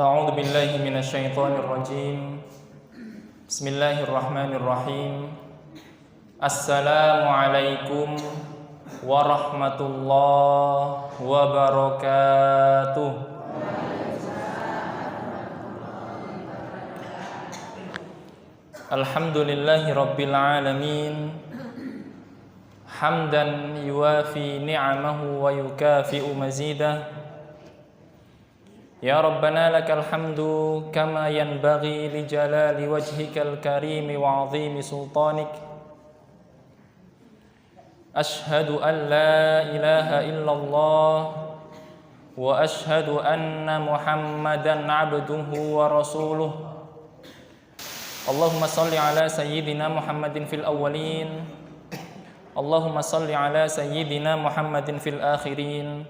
A'udzu billahi minasyaitonir rajim. Bismillahirrahmanirrahim. Assalamualaikum warahmatullahi wabarakatuh. Alhamdulillahi rabbil alamin. Hamdan yuwafi ni'amahu wa yukafi'u mazidah. Ya Rabbana lakal hamdu kama yanbaghi li jalali wajhikal karim wa 'azimi sultanik. Ashhadu an la ilaha illallah wa ashhadu anna Muhammadan 'abduhu wa rasuluh. Allahumma salli ala sayyidina Muhammadin fil awwalin. Allahumma salli ala sayyidina Muhammadin fil akhirin.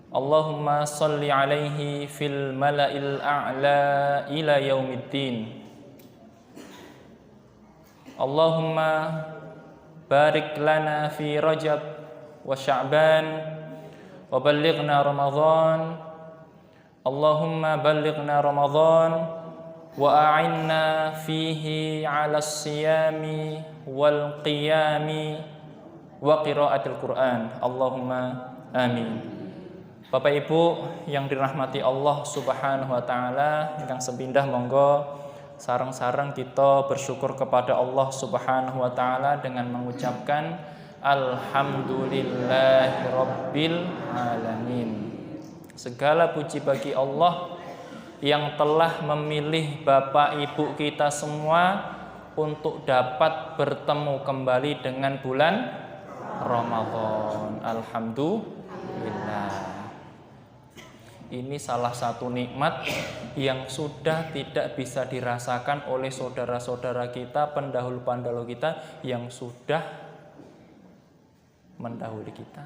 Allahumma salli alaihi fil mala'il a'la ila yaumiddin. Allahumma barik lana fi Rajab wa Sya'ban wa ballighna Ramadan. Allahumma ballighna Ramadan wa a'inna fihi 'ala as-siyami wal qiyami wa qiraatil Qur'an. Allahumma amin. Bapak Ibu yang dirahmati Allah Subhanahu wa taala, ingkang sepindah monggo sareng-sareng kita bersyukur kepada Allah Subhanahu wa taala dengan mengucapkan alhamdulillahirabbil alamin. Segala puji bagi Allah yang telah memilih Bapak Ibu kita semua untuk dapat bertemu kembali dengan bulan Ramadan. Alhamdulillah. Ini salah satu nikmat yang sudah tidak bisa dirasakan oleh saudara-saudara kita, pendahulu-pendahulu kita yang sudah mendahului kita.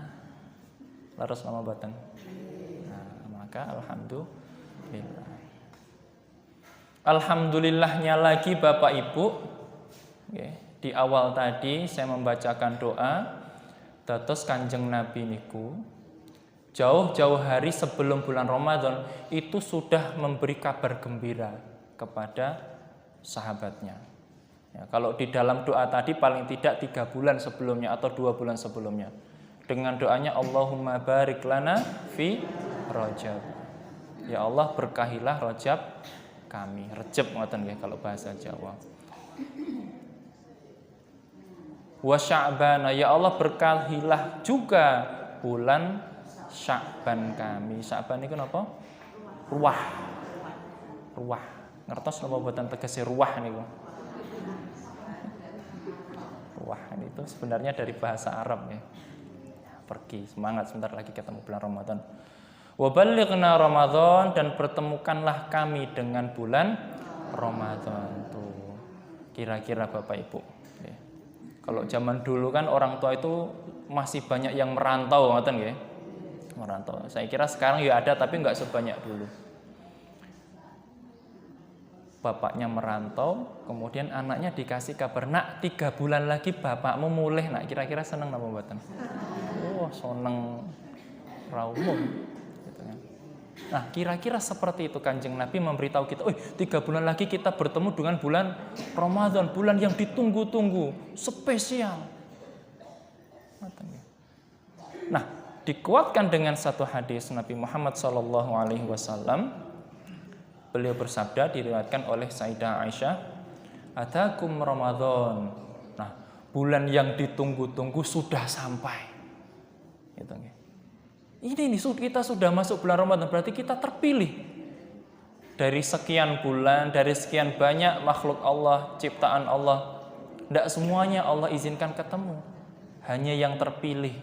Laras nama batan. Nah, maka alhamdulillah. Alhamdulillahnya lagi Bapak Ibu. Di awal tadi saya membacakan doa dados Kanjeng Nabi niku jauh-jauh hari sebelum bulan Ramadan itu sudah memberi kabar gembira kepada sahabatnya. Ya, kalau di dalam doa tadi paling tidak 3 bulan sebelumnya atau 2 bulan sebelumnya. Dengan doanya Allahumma barik lana fi Rajab. Ya Allah berkahilah Rajab kami. Rejab ngoten nggih kalau bahasa Jawa. Wa Sya'ban, ya Allah berkahilah juga bulan Sya'ban kami. Sya'ban itu apa? Ruah. Ruah. Ngertos napa boten tegese ruah niku? Ruah itu sebenarnya dari bahasa Arab ya. Pergi, semangat sebentar lagi ketemu bulan Ramadan. Wa ballighna Ramadan, dan pertemukanlah kami dengan bulan Ramadan tuh. Kira-kira Bapak Ibu. Ya. Kalau zaman dulu kan orang tua itu masih banyak yang merantau ngoten nggih. Merantau. Saya kira sekarang ya ada tapi nggak sebanyak dulu. Bapaknya merantau, kemudian anaknya dikasih kabar, nak 3 bulan lagi bapakmu mulih, nak kira-kira seneng napa mboten? Oh, seneng raumum. Gitu kan. Nah, kira-kira seperti itu Kanjeng Nabi memberitahu kita, 3 bulan lagi kita bertemu dengan bulan Ramadan, bulan yang ditunggu-tunggu, spesial. Nah, dikuatkan dengan satu hadis Nabi Muhammad SAW. Beliau bersabda, diriwayatkan oleh Sayyidah Aisyah, "Atakum Ramadan." Nah, bulan yang ditunggu-tunggu sudah sampai. Gitu. Ini kita sudah masuk bulan Ramadan, berarti kita terpilih dari sekian bulan, dari sekian banyak makhluk Allah, ciptaan Allah. Tidak semuanya Allah izinkan ketemu, hanya yang terpilih.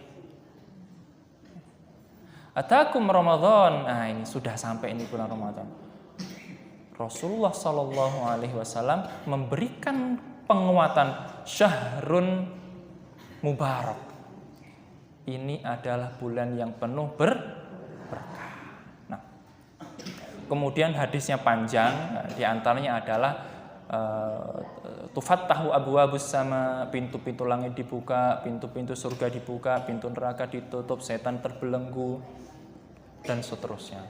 Atakum Ramadan. Nah, ini sudah sampai ini bulan Ramadan. Rasulullah Shallallahu Alaihi Wasallam memberikan penguatan syahrun mubarak. Ini adalah bulan yang penuh berkah. Nah, kemudian hadisnya panjang. Di antaranya adalah tufattahu abwabus sama, pintu-pintu langit dibuka, pintu-pintu surga dibuka, pintu neraka ditutup, setan terbelenggu, dan seterusnya.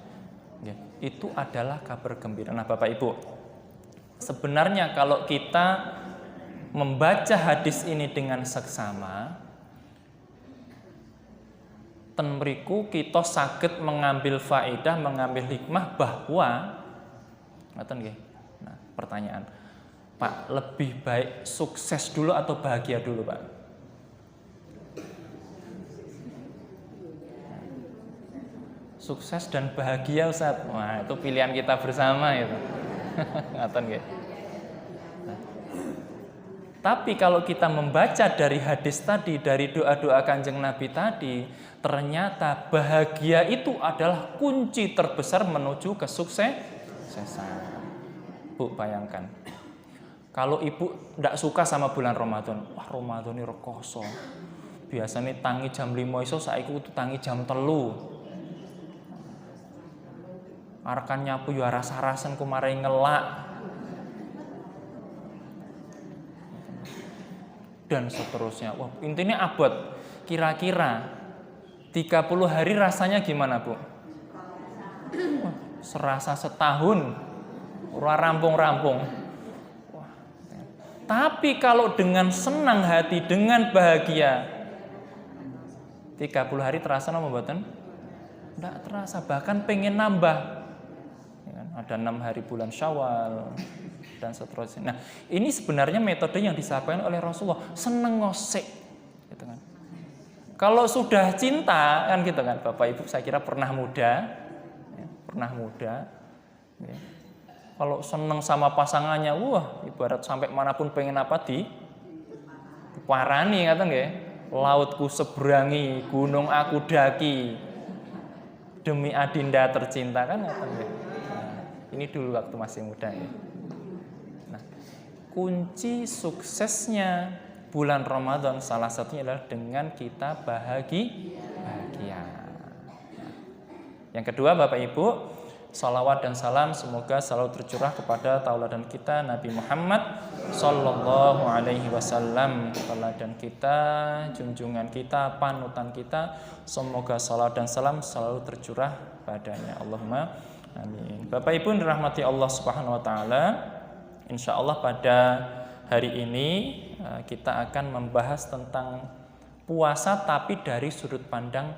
Itu adalah kabar gembira. Nah, Bapak Ibu, sebenarnya kalau kita membaca hadis ini dengan seksama, ten mriku kita saged mengambil faedah, mengambil hikmah bahwa ngoten nggih. Nah, pertanyaan, Pak, lebih baik sukses dulu atau bahagia dulu, Pak? Sukses dan bahagia, Ustaz. Wah, itu pilihan kita bersama itu. Ngoten nggih. Tapi kalau kita membaca dari hadis tadi, dari doa-doa Kanjeng Nabi tadi, ternyata bahagia itu adalah kunci terbesar menuju kesuksesan. Bu, bayangkan. Kalau ibu tidak suka sama bulan Ramadan, wah Ramadan ini rekoso. Biasanya tangi jam 5 iso, saiki kudu tangi jam 3. Arkan nyapu yo rasa-rasen kumarai ngelak. Dan seterusnya. Wah, intinya abot. Kira-kira 30 hari rasanya gimana, Bu? Wah, serasa setahun. Ora rampung-rampung. Wah. Tapi kalau dengan senang hati, dengan bahagia, 30 hari terasa napa mboten? Enggak terasa, bahkan pengen nambah. Ya kan? Ada 6 hari bulan Syawal dan seterusnya. Nah, ini sebenarnya metode yang disampaikan oleh Rasulullah, seneng ngosek gitu kan. Kalau sudah cinta kan gitu kan, Bapak Ibu saya kira pernah muda ya, ya. Kalau seneng sama pasangannya, wah ibarat sampai manapun pengen apa diparani ngaten nggih. Lautku seberangi, gunung aku daki, demi adinda tercinta kan ngaten nggih. Nah, ini dulu waktu masih muda ya. Kunci suksesnya bulan Ramadan salah satunya adalah dengan kita bahagia. Yang kedua, Bapak Ibu, salawat dan salam semoga selalu tercurah kepada tauladan kita Nabi Muhammad Sallallahu Alaihi Wasallam, tauladan kita, junjungan kita, panutan kita. Semoga salawat dan salam selalu tercurah padanya. Allahumma amin. Bapak Ibu dirahmati Allah Subhanahu Wa Taala. Insya Allah pada hari ini kita akan membahas tentang puasa tapi dari sudut pandang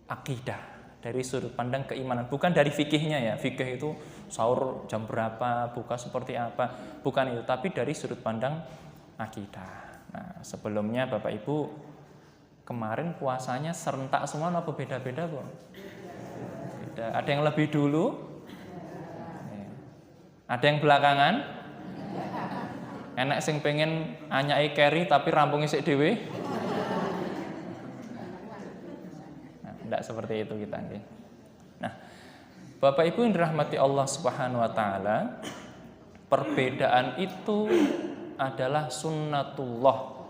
akidah, dari sudut pandang keimanan, bukan dari fikihnya ya. Fikih itu sahur jam berapa, buka seperti apa, bukan itu, tapi dari sudut pandang akidah. Nah, sebelumnya Bapak Ibu, kemarin puasanya serentak semua apa beda-beda, Bu? Beda. Ada yang lebih dulu? Ada yang belakangan? Enak sing pengen anyai carry tapi rampungnya sik dhewe? Nah, tidak seperti itu kita. Nah, Bapak Ibu yang dirahmati Allah Subhanahu Wa Taala, perbedaan itu adalah sunnatullah.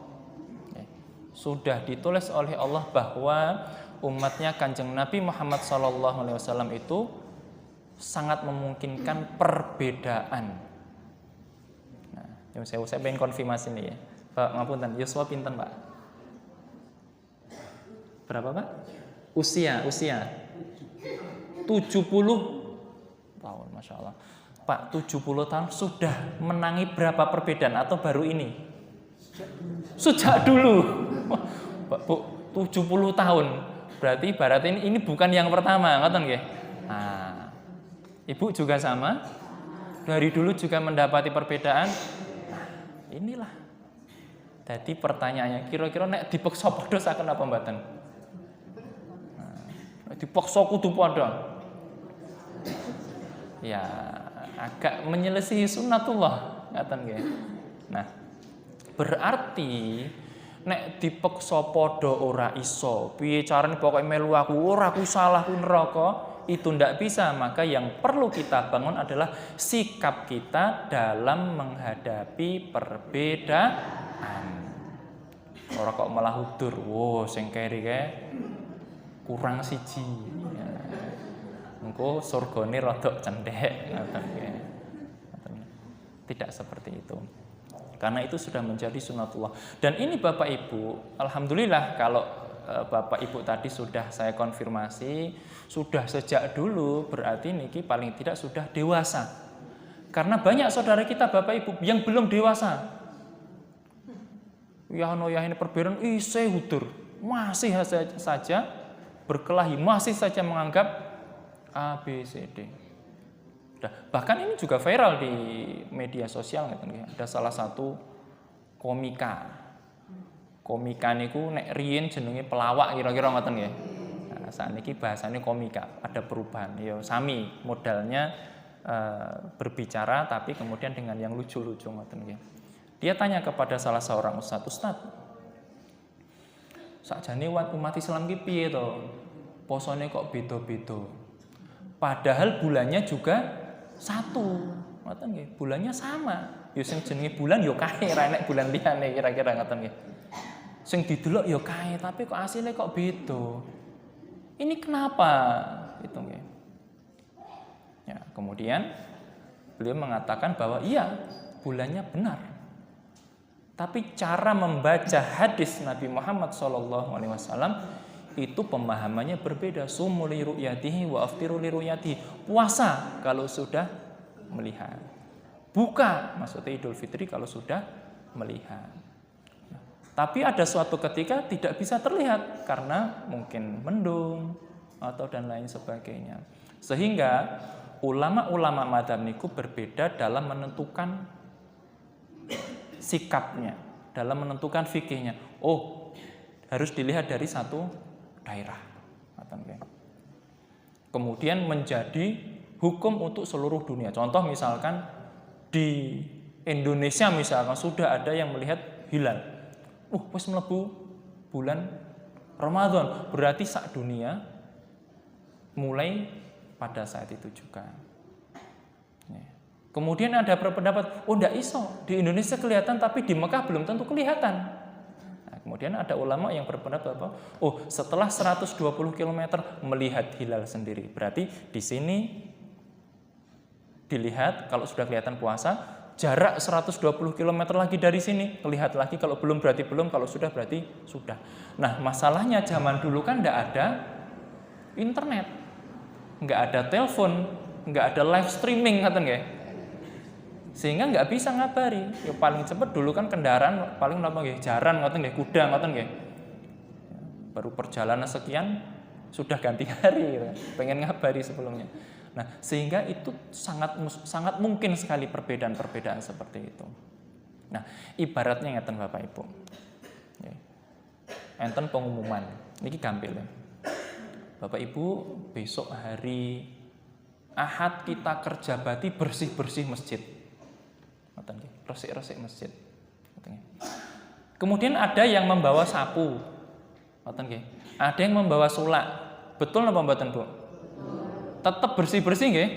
Sudah ditulis oleh Allah bahwa umatnya Kanjeng Nabi Muhammad SAW itu sangat memungkinkan perbedaan. Nah, saya pengen konfirmasi nih ya. Pak, ngapunten, Yuswa pinten, Pak? Berapa, Pak? Usia 70 tahun, Masya Allah. Pak, 70 tahun sudah menangi berapa perbedaan atau baru ini? Sejak dulu. Pak, Bu, 70 tahun. Berarti ibarat ini bukan yang pertama, ngoten nggih? Nah, Ibu juga sama? Dari dulu juga mendapati perbedaan? Nah, inilah. Jadi pertanyaannya, kira-kira nek dipeksa padha saken apa mboten? Nah, dipeksa kudu padha. Ya, agak menyelisihi sunnatullah, ngaten nggih. Nah, berarti nek dipeksa padha ora iso. Piye carane pokoke melu aku ora aku salah ku neraka? Itu tidak bisa, maka yang perlu kita bangun adalah sikap kita dalam menghadapi perbedaan. Ora kok malah udur, wow sing keri kae kurang siji. Ya. Engko surgane rada cendhek ngoten nggih. Tidak seperti itu. Karena itu sudah menjadi sunnatullah. Dan ini Bapak Ibu, alhamdulillah kalau Bapak Ibu tadi sudah saya konfirmasi, sudah sejak dulu, berarti niki paling tidak sudah dewasa. Karena banyak saudara kita Bapak Ibu yang belum dewasa. Ya ini perberan isih hudur, masih saja berkelahi, masih saja menganggap A, B, C, D. Bahkan ini juga viral di media sosial, ada salah satu komika niku nek riyen jenenge pelawak kira-kira ngoten nggih. Nah, sakniki bahasane komika, ada perubahan. Ya sami modalnya berbicara tapi kemudian dengan yang lucu-lucu ngoten nggih. Dia tanya kepada salah seorang ustaz, sakjane umat Islam ki piye to? Posone kok beda-beda. Padahal bulannya juga satu, ngoten nggih. Bulannya sama. Ya sing jenenge bulan ya kae, ra nek bulan liyane kira-kira ngoten nggih. Sing didelok ya kae, tapi kok asline kok beda. Ini kenapa? Itu nggih. Ya, kemudian beliau mengatakan bahwa iya, bulannya benar. Tapi cara membaca hadis Nabi Muhammad SAW itu pemahamannya berbeda. Sumu li ru'yatihi wa aftiru li ru'yatihi. Puasa kalau sudah melihat. Buka maksudnya Idul Fitri kalau sudah melihat. Tapi ada suatu ketika tidak bisa terlihat karena mungkin mendung atau dan lain sebagainya. Sehingga ulama-ulama madzhab niku berbeda dalam menentukan sikapnya, dalam menentukan fikihnya. Oh, harus dilihat dari satu daerah. Kemudian menjadi hukum untuk seluruh dunia. Contoh misalkan di Indonesia misalkan sudah ada yang melihat hilal. Wis mlebu bulan Ramadan, berarti sak dunia mulai pada saat itu juga. Kemudian ada berpendapat, ndak iso, di Indonesia kelihatan tapi di Mekah belum tentu kelihatan. Kemudian ada ulama yang berpendapat apa? Setelah 120 km melihat hilal sendiri. Berarti di sini dilihat kalau sudah kelihatan puasa, jarak 120 km lagi dari sini, lihat lagi kalau belum berarti belum, kalau sudah berarti sudah. Nah, masalahnya zaman dulu kan enggak ada internet. Enggak ada telepon, enggak ada live streaming ngoten nggih. Sehingga nggak bisa ngabari. Ya paling cepat dulu kan kendaraan paling napa nggih, jaran ngoten nggih, kuda ngoten nggih. Baru perjalanan sekian sudah ganti hari gitu. Pengen ngabari sebelumnya. Nah, sehingga itu sangat mungkin sekali perbedaan-perbedaan seperti itu. Nah, ibaratnya ngeten Bapak Ibu. Enten pengumuman. Niki gampil ya. Bapak Ibu, besok hari Ahad kita kerja bakti bersih-bersih masjid. Resik-resik masjid. Kemudian ada yang membawa sapu. Ada yang membawa sulak. Betul napa mboten, Bu? Tetap bersih-bersih nggih?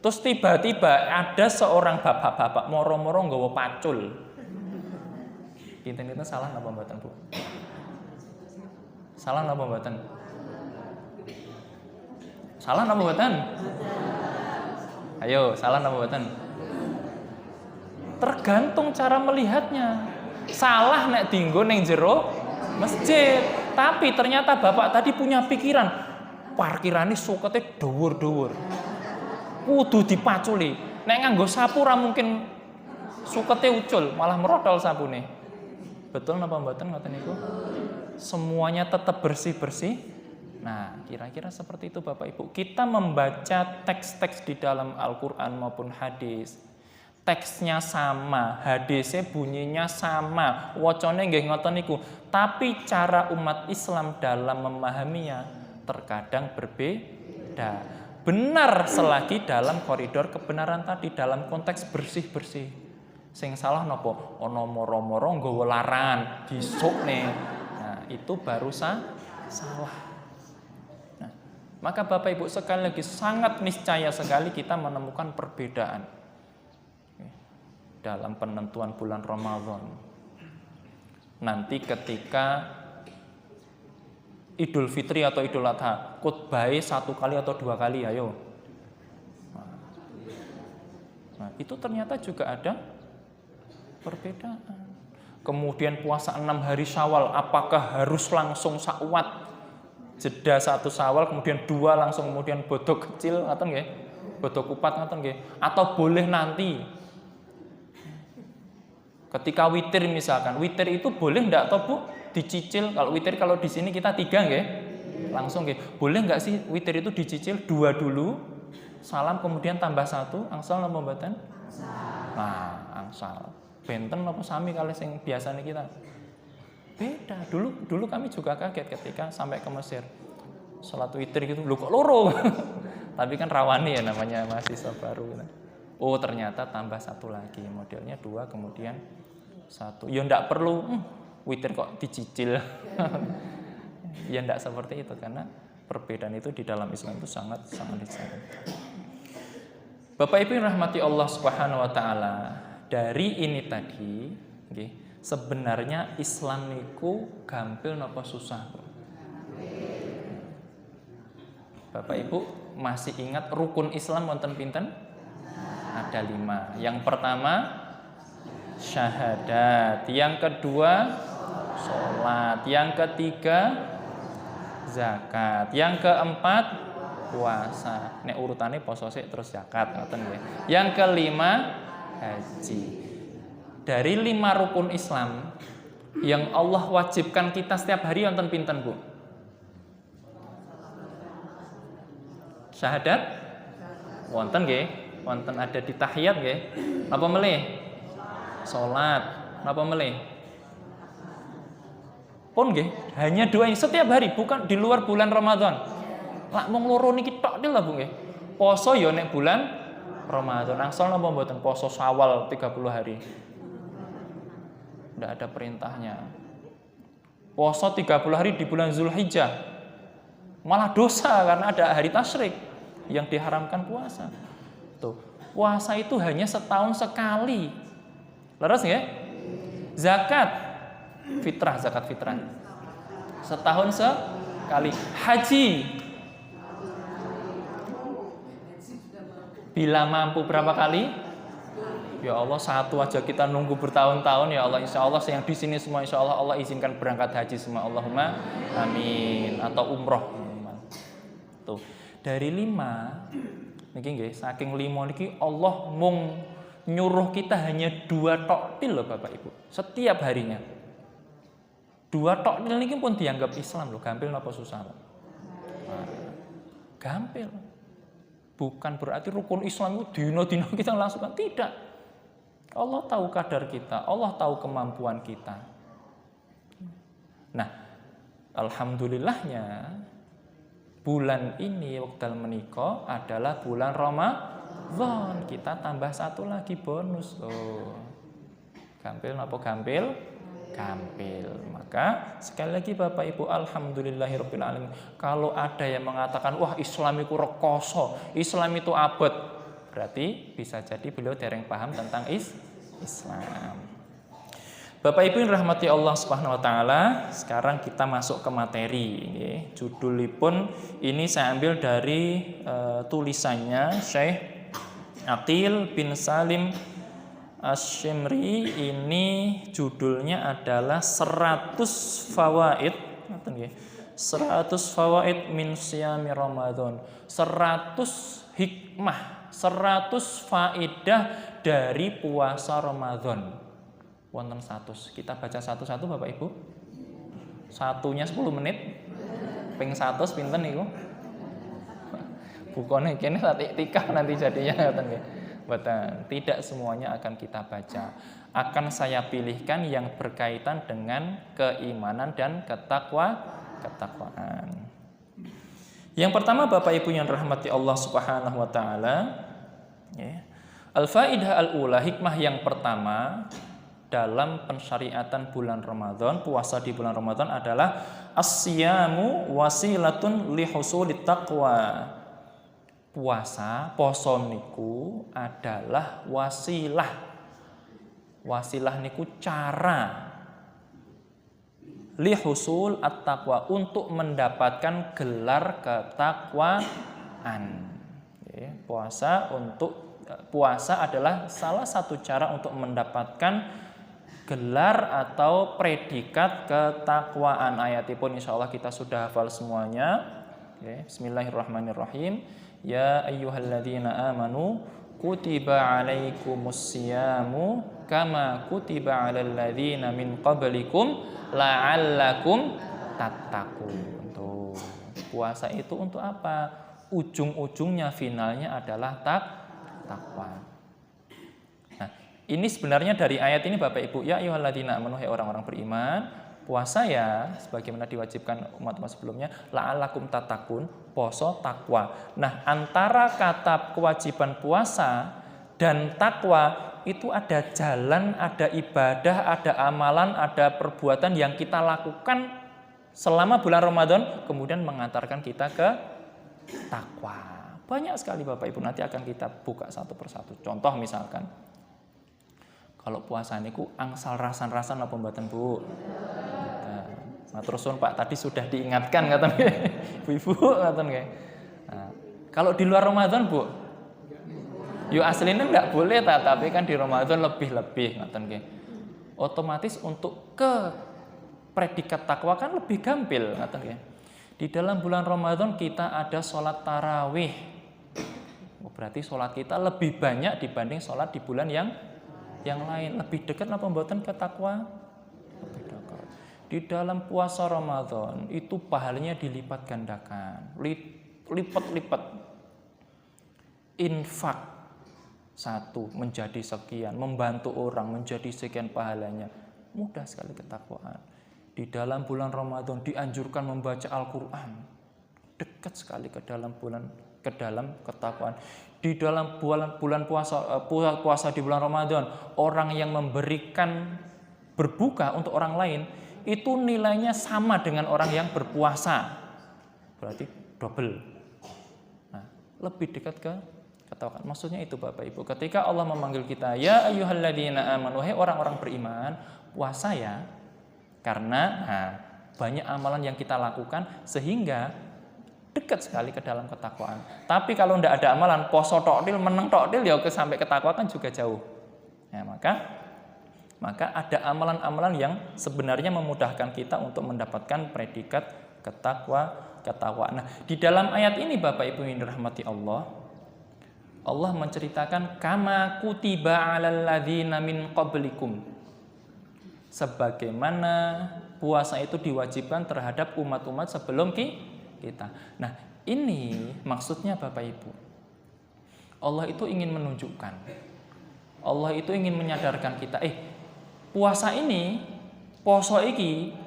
Terus tiba-tiba ada seorang bapak-bapak moro-moro nggawa pacul. Kinten-kinten salah napa mboten, Bu? Salah napa mboten? Salah napa mboten? Ayo, salah napa mboten? Tergantung cara melihatnya. Salah nek dienggo ning jero masjid. Tapi ternyata bapak tadi punya pikiran, parkirane sukete dhuwur-dhuwur. Kudu dipaculi. Nek nganggo sapu ra mungkin sukete ucul, malah merotol sapune. Betul napa mboten ngoten niku? Semuanya tetap bersih-bersih. Nah, kira-kira seperti itu Bapak Ibu. Kita membaca teks-teks di dalam Al-Qur'an maupun hadis. Teksnya sama, hadisnya bunyinya sama, wacane nggih ngoten niku. Tapi cara umat Islam dalam memahaminya terkadang berbeda. Benar selagi dalam koridor kebenaran tadi, dalam konteks bersih-bersih. Sing salah nopo? Ono moro-moro nggawa larangan, disukne. Nah, itu baru salah. Nah, maka Bapak Ibu sekali lagi sangat niscaya sekali kita menemukan perbedaan dalam penentuan bulan Ramadan. Nanti ketika Idul Fitri atau Idul Adha, khutbahnya 1 kali atau 2 kali, ayo. Nah, itu ternyata juga ada perbedaan. kemudian puasa 6 hari Syawal, apakah harus langsung sakwat jeda 1 Syawal, kemudian 2 langsung, kemudian bodok kecil ngoten nggih, bodok kupat ngoten nggih, atau boleh nanti ketika witir misalkan, witir itu boleh enggak toh Bu dicicil? Kalau witir, kalau di sini kita 3 nggih, langsung nggih, boleh enggak sih witir itu dicicil 2 dulu, salam kemudian tambah 1, angsal napa mboten? Nah, angsal. Benten apa sami kali sing biasanya kita? Beda. Dulu kami juga kaget ketika sampai ke Mesir. Salat witir gitu, lu kok loro? Tapi kan rawani ya namanya mahasiswa baru gitu. Oh, ternyata tambah 1 lagi. Modelnya 2 kemudian 1. Ya ndak perlu witir kok dicicil. Ya ndak seperti itu, karena perbedaan itu di dalam Islam itu sangat disayangkan. Bapak Ibu yang rahmati Allah Subhanahu wa taala, dari ini tadi nggih, sebenarnya Islam niku gampil napa susah? Bapak Ibu masih ingat rukun Islam wonten pinten? Ada 5. Yang pertama syahadat, yang kedua sholat, yang ketiga zakat, yang keempat puasa. Nek urutane poso sik terus zakat ngoten nggih. Yang kelima haji. Dari 5 rukun Islam yang Allah wajibkan kita setiap hari wonten pinten, Bu? Syahadat wonten nggih, wonten ada di tahiyat nggih. Napa melih? Salat. Napa melih? Pun nggih, hanya 2 ini setiap hari, bukan di luar bulan Ramadan. Lak mung loro niki tok lah Bu nggih. Poso ya nek bulan Ramadan. Angsal napa mboten poso Syawal 30 hari? Ndak ada perintahnya. Poso 30 hari di bulan Zulhijjah. Malah dosa karena ada hari tasyrik yang diharamkan puasa. Tuh, puasa itu hanya setahun sekali. Leres nggih? Zakat fitrah, zakat fitrah. Setahun sekali. Haji bila mampu berapa kali? Ya Allah, 1 aja kita nunggu bertahun-tahun. Ya Allah, insya Allah yang di sini semua insya Allah Allah izinkan berangkat haji semua. Allahumma amin. Atau umroh. Tuh, dari 5 niki nggih, saking 5 niki Allah mung nyuruh kita hanya 2 toktil loh Bapak Ibu. Setiap harinya. 2 toktil niki pun dianggap Islam loh. Gampil napa susah? Nah, gampil. Bukan berarti rukun Islam itu dino-dino kita langsungkan, tidak. Allah tahu kadar kita, Allah tahu kemampuan kita. Nah, alhamdulillahnya bulan ini wekdal menika adalah bulan Ramadan. Kita tambah 1 lagi bonus. Oh. Gampil napa gampil? Gampil. Maka sekali lagi Bapak Ibu, alhamdulillahirabbil alamin. Kalau ada yang mengatakan wah Islam itu rekoso, Islam itu abot, berarti bisa jadi beliau dereng paham tentang Islam. Bapak Ibu yang rahmati Allah Subhanahu wa taala, sekarang kita masuk ke materi nggih. Judulipun ini saya ambil dari tulisannya Syekh Aqil bin Salim Asy-Syimri. Ini judulnya adalah 100 fawaid, 100 fawaid min siyami Ramadan. 100 hikmah, 100 faedah dari puasa Ramadan. Wonten 100. Kita baca satu-satu Bapak Ibu. Satunya 10 menit. Ping 100 pinten niku? Bukone kene tikah nanti jadinya ngoten nggih. Betul. Tidak semuanya akan kita baca. Akan saya pilihkan yang berkaitan dengan keimanan dan ketakwaan. Yang pertama Bapak Ibu yang rahmati Allah Subhanahu wa taala, ya. Al-faidah al-ula, hikmah yang pertama dalam pensyariatan bulan Ramadan, puasa di bulan Ramadan adalah as-siyamu wasilatun li husulit taqwa. Poso niku adalah wasilah. Wasilah niku cara li husul at-taqwa, untuk mendapatkan gelar ketakwaan. Puasa adalah salah satu cara untuk mendapatkan gelar atau predikat ketakwaan. Ayatipun insyaallah kita sudah hafal semuanya. Oke, bismillahirrahmanirrahim. Ya ayyuhalladzina amanu kutiba alaikumusyamu kama kutiba alal ladzina min qablikum la'allakum tattaqun. Tuh. Puasa itu untuk apa? Ujung-ujungnya finalnya adalah takwa. Ini sebenarnya dari ayat ini Bapak Ibu, ya ayyuhalladzina amanu, hai orang-orang beriman, puasa ya sebagaimana diwajibkan umat-umat sebelumnya, la'allakum tattaqun, poso takwa. Nah, antara kata kewajiban puasa dan takwa itu ada jalan, ada ibadah, ada amalan, ada perbuatan yang kita lakukan selama bulan Ramadan kemudian mengantarkan kita ke takwa. Banyak sekali Bapak Ibu, nanti akan kita buka satu persatu. Contoh misalkan, kalau puasa niku angsal rasan-rasan apa mboten Bu? Nah, terus Pak tadi sudah diingatkan ngaten nggih. Ibu-ibu ngaten nggih. Nah, kalau di luar Ramadan Bu? Yo aslinya enggak boleh tapi kan di Ramadan lebih-lebih ngaten nggih. Otomatis untuk ke predikat takwa kan lebih gampil ngaten nggih. Di dalam bulan Ramadan kita ada sholat tarawih. Berarti sholat kita lebih banyak dibanding sholat di bulan yang lain. Lebih dekat apa mboten ke takwa? Lebih dekat. Di dalam puasa Ramadan itu pahalanya dilipat gandakan, lipat-lipat. Infak satu menjadi sekian, membantu orang menjadi sekian pahalanya. Mudah sekali ketakwaan. Di dalam bulan Ramadan dianjurkan membaca Al-Qur'an. Dekat sekali ke dalam ketakwaan. Di dalam bulan puasa di bulan Ramadan, orang yang memberikan berbuka untuk orang lain itu nilainya sama dengan orang yang berpuasa. Berarti double. Nah, lebih dekat ke ketakwaan. Maksudnya itu Bapak Ibu, ketika Allah memanggil kita, ya ayyuhalladzina amanu, hai orang-orang beriman, puasa ya. Karena banyak amalan yang kita lakukan sehingga dekat sekali ke dalam ketakwaan. Tapi kalau tidak ada amalan, poso tokdil, meneng tokdil, ya sampai ketakwaan kan juga jauh. Ya, maka ada amalan-amalan yang sebenarnya memudahkan kita untuk mendapatkan predikat ketakwaan. Nah, di dalam ayat ini Bapak Ibu yang dirahmati Allah menceritakan kama kutiba alal ladzina min qablikum. Sebagaimana puasa itu diwajibkan terhadap umat-umat sebelum kita. Nah, ini maksudnya Bapak Ibu. Allah itu ingin menunjukkan. Allah itu ingin menyadarkan kita, puasa ini, poso iki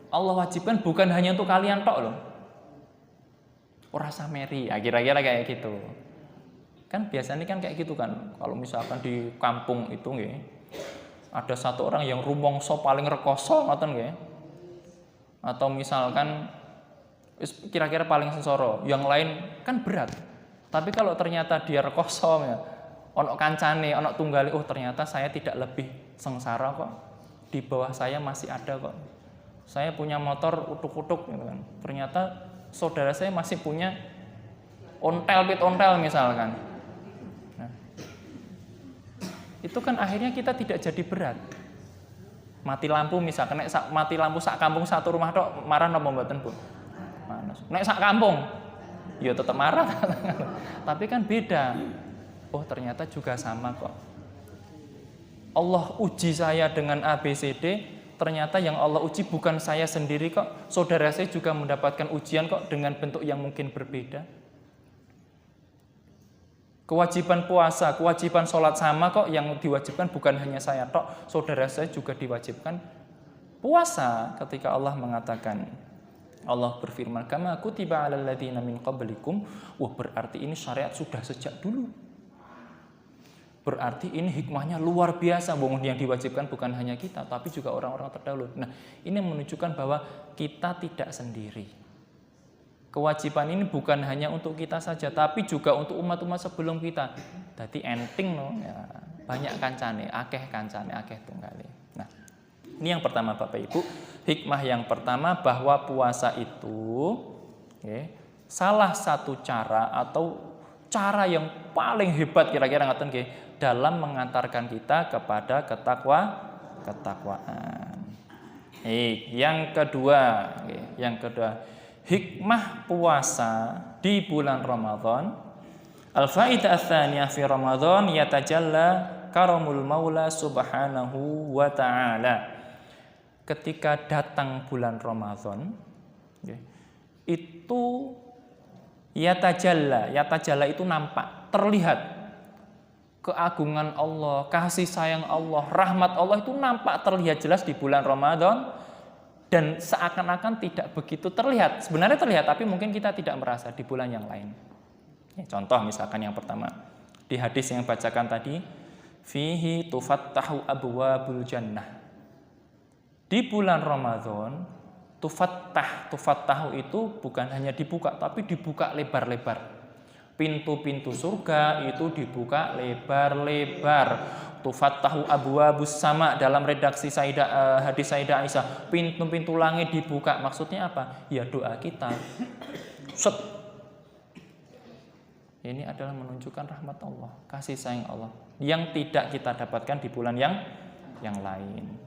Allah wajibkan bukan hanya untuk kalian tok loh. Ora sameri, kira-kira kayak gitu. Kan biasanya kan kayak gitu kan. Kalau misalkan di kampung itu nggih, ada satu orang yang rumangsa paling rekoso ngoten nggih. Atau misalkan kira-kira paling sensoro, yang lain kan berat. Tapi kalau ternyata dia rekoso ya, ono kancane, ono tunggale, ternyata saya tidak lebih sengsara kok. Di bawah saya masih ada kok. Saya punya motor utuk-utuk gitu kan. Ternyata saudara saya masih punya ontel misalkan. Nah, itu kan akhirnya kita tidak jadi berat. Mati lampu misalkan, mati lampu sak kampung satu rumah tok marah napa mboten Bu? Nek sak kampung, ya tetap marah. Tapi kan beda. Oh ternyata juga sama kok. Allah uji saya dengan ABCD, ternyata yang Allah uji bukan saya sendiri kok. Saudara saya juga mendapatkan ujian kok dengan bentuk yang mungkin berbeda. Kewajiban puasa, kewajiban sholat sama kok, yang diwajibkan bukan hanya saya tok, saudara saya juga diwajibkan puasa. Ketika Allah mengatakan, Allah berfirman, kama kutiba 'alal ladzina min qablikum. Wah, berarti ini syariat sudah sejak dulu. Berarti ini hikmahnya luar biasa. Yang diwajibkan bukan hanya kita, tapi juga orang-orang terdahulu. Nah, ini menunjukkan bahwa kita tidak sendiri. Kewajiban ini bukan hanya untuk kita saja, tapi juga untuk umat-umat sebelum kita. Jadi enting no, ya, banyak kancane, akeh tunggale. Nah, ini yang pertama Bapak Ibu. Hikmah yang pertama bahwa puasa itu salah satu cara atau cara yang paling hebat kira-kira ngaten nggih dalam mengantarkan kita kepada ketakwaan. Yang kedua, hikmah puasa di bulan Ramadan. Al-faidah ats-tsaniyah fi Ramadan yatajalla karamul Maula subhanahu wa ta'ala. Ketika datang bulan Ramadan, itu yatajalla itu nampak, terlihat keagungan Allah, kasih sayang Allah, rahmat Allah itu nampak terlihat jelas di bulan Ramadan, dan seakan-akan tidak begitu terlihat. Sebenarnya terlihat, tapi mungkin kita tidak merasa di bulan yang lain. Contoh misalkan yang pertama, di hadis yang bacakan tadi, fihi tufattahu abwabul jannah. Di bulan Ramadan, tufattahu itu bukan hanya dibuka, tapi dibuka lebar-lebar. Pintu-pintu surga itu dibuka lebar-lebar. Tufattahu abwabus sama, dalam redaksi hadis Sayyidah Aisyah, pintu-pintu langit dibuka. Maksudnya apa? Ya doa kita. Ini adalah menunjukkan rahmat Allah, kasih sayang Allah yang tidak kita dapatkan di bulan yang lain.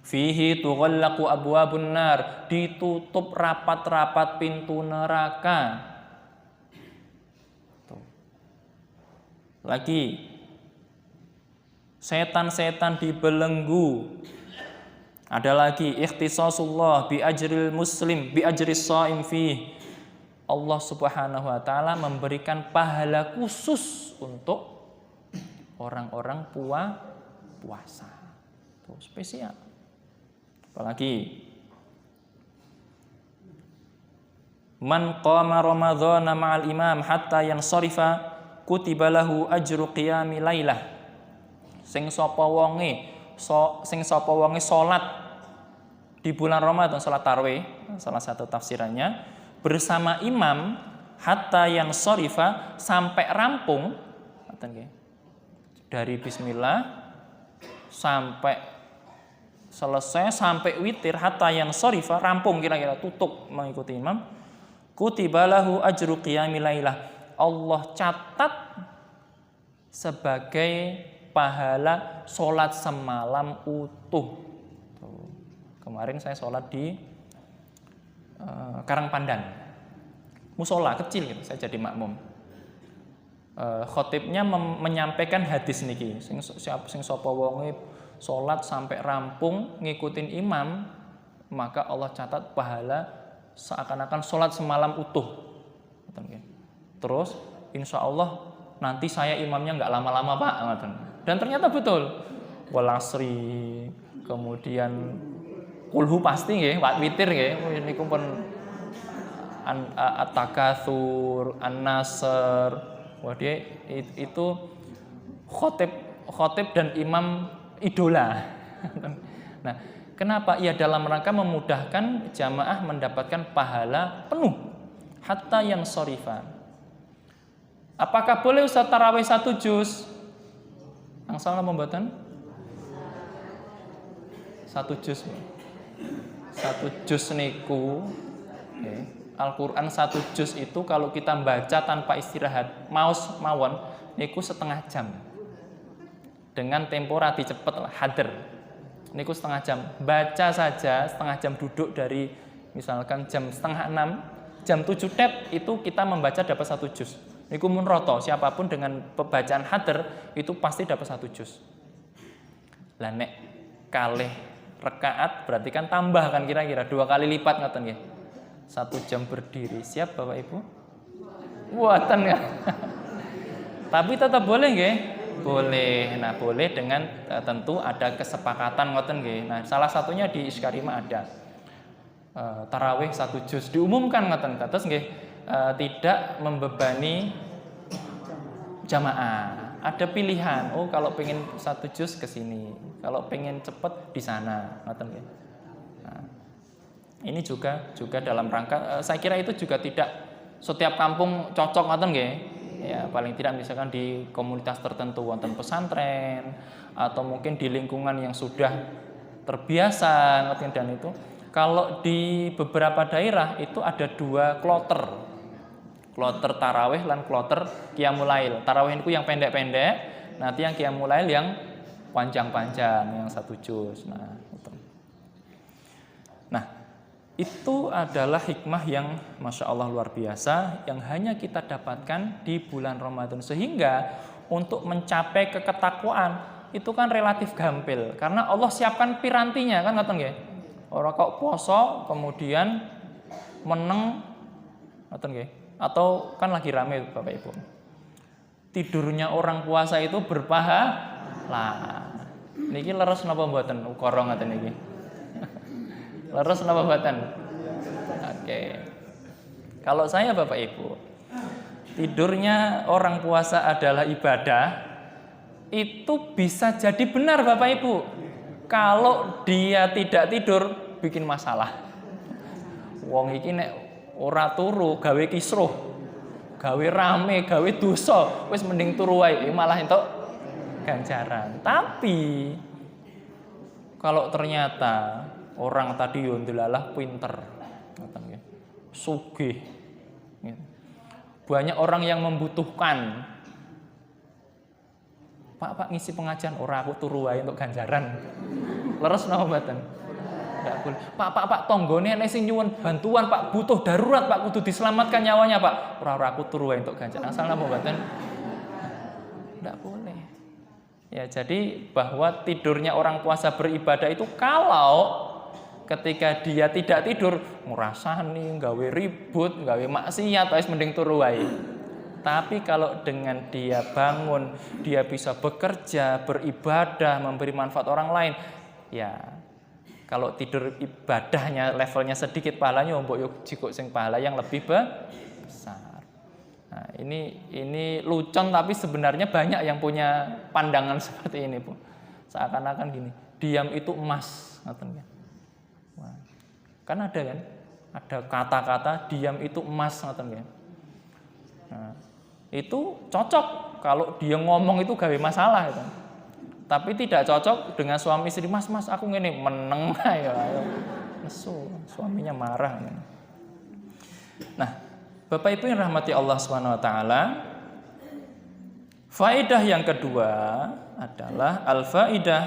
Fihi tughallaqu abwabun nar, ditutup rapat-rapat pintu neraka. Lagi, setan-setan dibelenggu. Ada lagi, ikhtisasullah bi ajril muslim bi ajris shaim fi. Allah Subhanahu wa taala memberikan pahala khusus untuk orang-orang puasa. Itu spesial. Apalagi, man qama ramadhana ma'al imam hatta yansarifa kutiba lahu ajru qiyami lailah. Sing sapa wonge salat di bulan Ramadan, salat tarawih, salah satu tafsirannya, bersama imam hatta yansarifa, sampai rampung, dari bismillah sampai selesai, sampai witir, hatta yansarifa, rampung kira-kira, tutup mengikuti imam, kutiba lahu ajru qiyami lailah, Allah catat sebagai pahala sholat semalam utuh. Kemarin saya sholat di Karangpandan, musola kecil gitu, saya jadi makmum. Khotibnya menyampaikan hadis niki, sing sapa wonge sholat sampai rampung ngikutin imam, maka Allah catat pahala seakan-akan sholat semalam utuh. Terus insya Allah nanti saya imamnya nggak lama-lama Pak. Dan ternyata betul. Wal asri, kemudian kulhu pasti nggih, witir nggih, niku pun at-takatsur, an-nasr. Wah, dia itu khotib dan imam idola. Nah, kenapa? Ya dalam rangka memudahkan jamaah mendapatkan pahala penuh hatta yang sharifa. Apakah boleh Ustaz tarawih 1 juz? Angsal membuatan 1 juz. 1 juz niku, Al-Quran 1 juz itu kalau kita baca tanpa istirahat, mawon niku setengah jam. Dengan tempo rati cepet lah, hadir. Niku setengah jam. Baca saja setengah jam, duduk dari misalkan jam 5:30, jam 7 tet itu kita membaca dapat 1 juz. Niku mun roto, siapapun dengan pembacaan hadir itu pasti dapat 1 juz. Lah nek kalih rakaat berarti kan tambah kan, kira-kira 2 kali lipat ngoten nggih. 1 jam berdiri. Siap Bapak Ibu? Buatan ya. Tapi tetap boleh nggih? Boleh. Nah, boleh dengan tentu ada kesepakatan ngoten nggih. Nah, salah satunya di Iskarima ada. Tarawih 1 juz diumumkan ngoten. Terus nggih, tidak membebani jamaah. Ada pilihan. Oh, kalau pengen 1 juz ke sini, kalau pengen cepet di sana, ngoten nggih. Nah, ini juga dalam rangka, saya kira itu juga tidak setiap kampung cocok ngoten nggih. Ya, paling tidak misalkan di komunitas tertentu wonten pesantren atau mungkin di lingkungan yang sudah terbiasa ngoten, dan itu kalau di beberapa daerah itu ada 2 kloter tarawih dan kloter qiyamul lail. Tarawih itu yang pendek-pendek, nanti yang qiyamul lail yang panjang-panjang yang 1 juz. Nah, itu adalah hikmah yang Masya Allah luar biasa yang hanya kita dapatkan di bulan Ramadan, sehingga untuk mencapai keketakwaan itu kan relatif gampil karena Allah siapkan pirantinya kan, ngoten nggih. Ora kok poso kemudian meneng, ngoten nggih. Atau kan lagi rame Bapak Ibu, tidurnya orang puasa itu berpahala. Niki leres napa mboten ukara ngoten niki? Leres napa mboten? Oke. Kalau saya Bapak Ibu, tidurnya orang puasa adalah ibadah, itu bisa jadi benar Bapak Ibu. Kalau dia tidak tidur bikin masalah. Wong iki nek ora turu gawe kisruh, gawe rame, gawe dosa, wis mending turu wae malah entuk ganjaran. Tapi kalau ternyata orang tadi yo ndelalah pinter, ngoten nggih. Sugih. Banyak orang yang membutuhkan. Pak ngisi pengajian ora aku turu wae untuk ganjaran. Leres napa mboten? Enggak boleh. Pak tanggane enek sing nyuwun bantuan, Pak, butuh darurat, Pak, kudu diselamatkan nyawanya, Pak. Ora aku turu wae untuk ganjaran. Asal napa mboten? Enggak boleh. Ya, jadi bahwa tidurnya orang puasa beribadah itu kalau ketika dia tidak tidur ngrasani, gawe ribut, gawe maksiat, wis mending turu wae. Tapi kalau dengan dia bangun, dia bisa bekerja, beribadah, memberi manfaat orang lain, ya kalau tidur ibadahnya levelnya sedikit, pahalanya mbok yo jikuk sing pahala yang lebih besar. Nah, ini lucon tapi sebenarnya banyak yang punya pandangan seperti ini, Bu. Seakan-akan gini, diam itu emas, ngoten ya. Kan ada kan? Ada kata-kata diam itu emas, ngoten ya. Nah, itu cocok kalau dia ngomong itu gawe masalah gitu. Tapi tidak cocok dengan suami istri, mas aku ngene meneng ayo nesu, suaminya marah. Nah, Bapak Ibu yang rahmati Allah Subhanahu wa taala, faedah yang kedua adalah al-faidah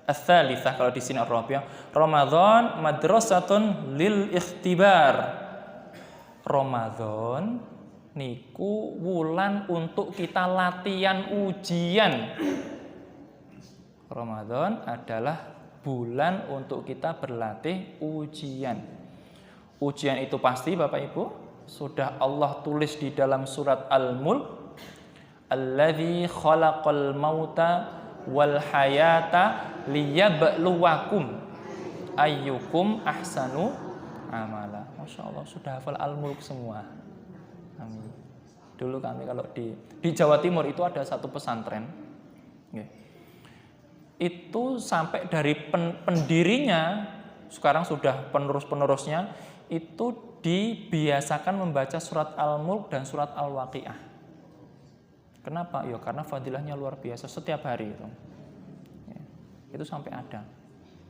ats-tsalitsah, kalau di sini Ar-Rabi'ah, Ramadan madrasatun lil ikhtibar. Ramadan niku wulan untuk kita latihan ujian. Ramadan adalah bulan untuk kita berlatih ujian. Ujian itu pasti Bapak Ibu sudah Allah tulis di dalam surat Al-Mulk, alladzi khalaqal mauta wal hayata liyabluwakum ayyukum ahsanu amala. Masya Allah sudah hafal Al-Mulk semua. Amin. Dulu kami kalau di Jawa Timur itu ada satu pesantren, itu sampai dari pendirinya, sekarang sudah penerus-penerusnya itu dibiasakan membaca surat Al-Mulk dan surat Al-Waqiah. Kenapa? Ya karena fadilahnya luar biasa setiap hari itu. Ya, itu sampai ada.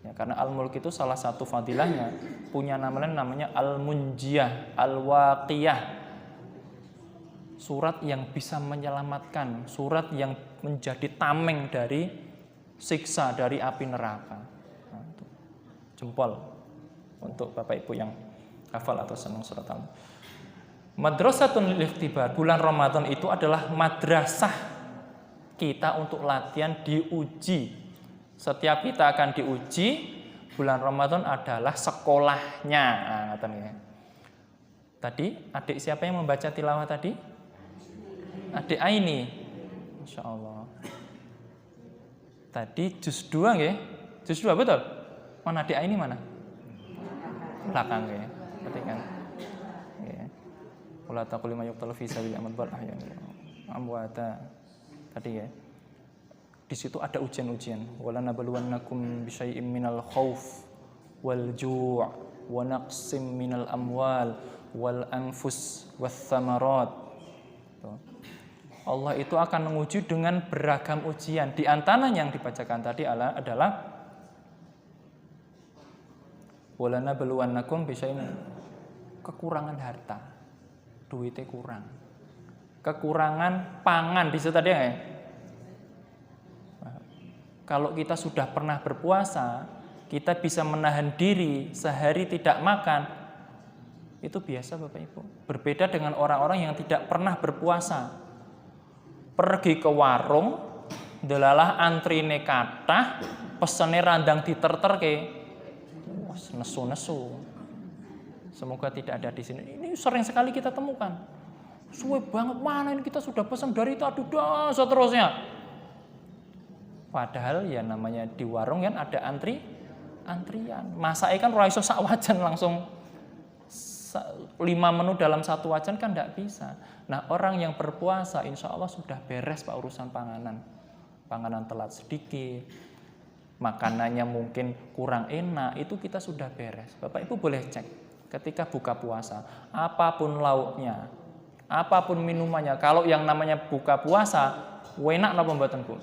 Ya, karena Al-Mulk itu salah satu fadilahnya punya namanya Al-Munjiyah, Al-Waqiyah. Surat yang bisa menyelamatkan, surat yang menjadi tameng dari siksa dari api neraka. Nah, jempol untuk Bapak Ibu yang hafal atau senang surat Al-Mulk. Madrasatun lil ikhtibar, bulan Ramadan itu adalah madrasah kita untuk latihan diuji. Setiap kita akan diuji, bulan Ramadan adalah sekolahnya. Nah, tadi adik siapa yang membaca tilawah tadi? Adik Aini. Masya Allah. Tadi juz 2 nggih? Juz 2 betul? Mana adik Aini mana? Belakang nggih. Perhatikan. Nggih. Wala taqul lima yuqtalu fi sabilillah bal ahyan. Amwata. Tadi ya. Di situ ada ujian-ujian. Wala nabluwannakum bisyai'im minal khauf wal ju' wa naqsim minal amwal wal anfus wath thamarat. Allah itu akan menguji dengan beragam ujian. Di antara yang dibacakan tadi adalah walana beluwannakum bisyai'in, kekurangan harta, duitnya kurang, kekurangan pangan di situ tadi ya. Kalau kita sudah pernah berpuasa, kita bisa menahan diri sehari tidak makan, itu biasa Bapak Ibu. Berbeda dengan orang-orang yang tidak pernah berpuasa. Pergi ke warung, delalah antrine kathah, pesene randang diterterke. Nesu-nesu. Semoga tidak ada di sini. Ini sering sekali kita temukan. Suwe banget, mana ini kita sudah pesan dari tadi dah seterusnya. Padahal ya namanya di warung kan ada antrian. Masake kan ora iso sak wajan langsung 5 menu dalam satu wajan kan tidak bisa. Nah, orang yang berpuasa insya Allah sudah beres Pak urusan panganan. Panganan telat sedikit, makanannya mungkin kurang enak, itu kita sudah beres. Bapak Ibu boleh cek ketika buka puasa, apapun lauknya, apapun minumannya. Kalau yang namanya buka puasa, enak napa mboten Bu?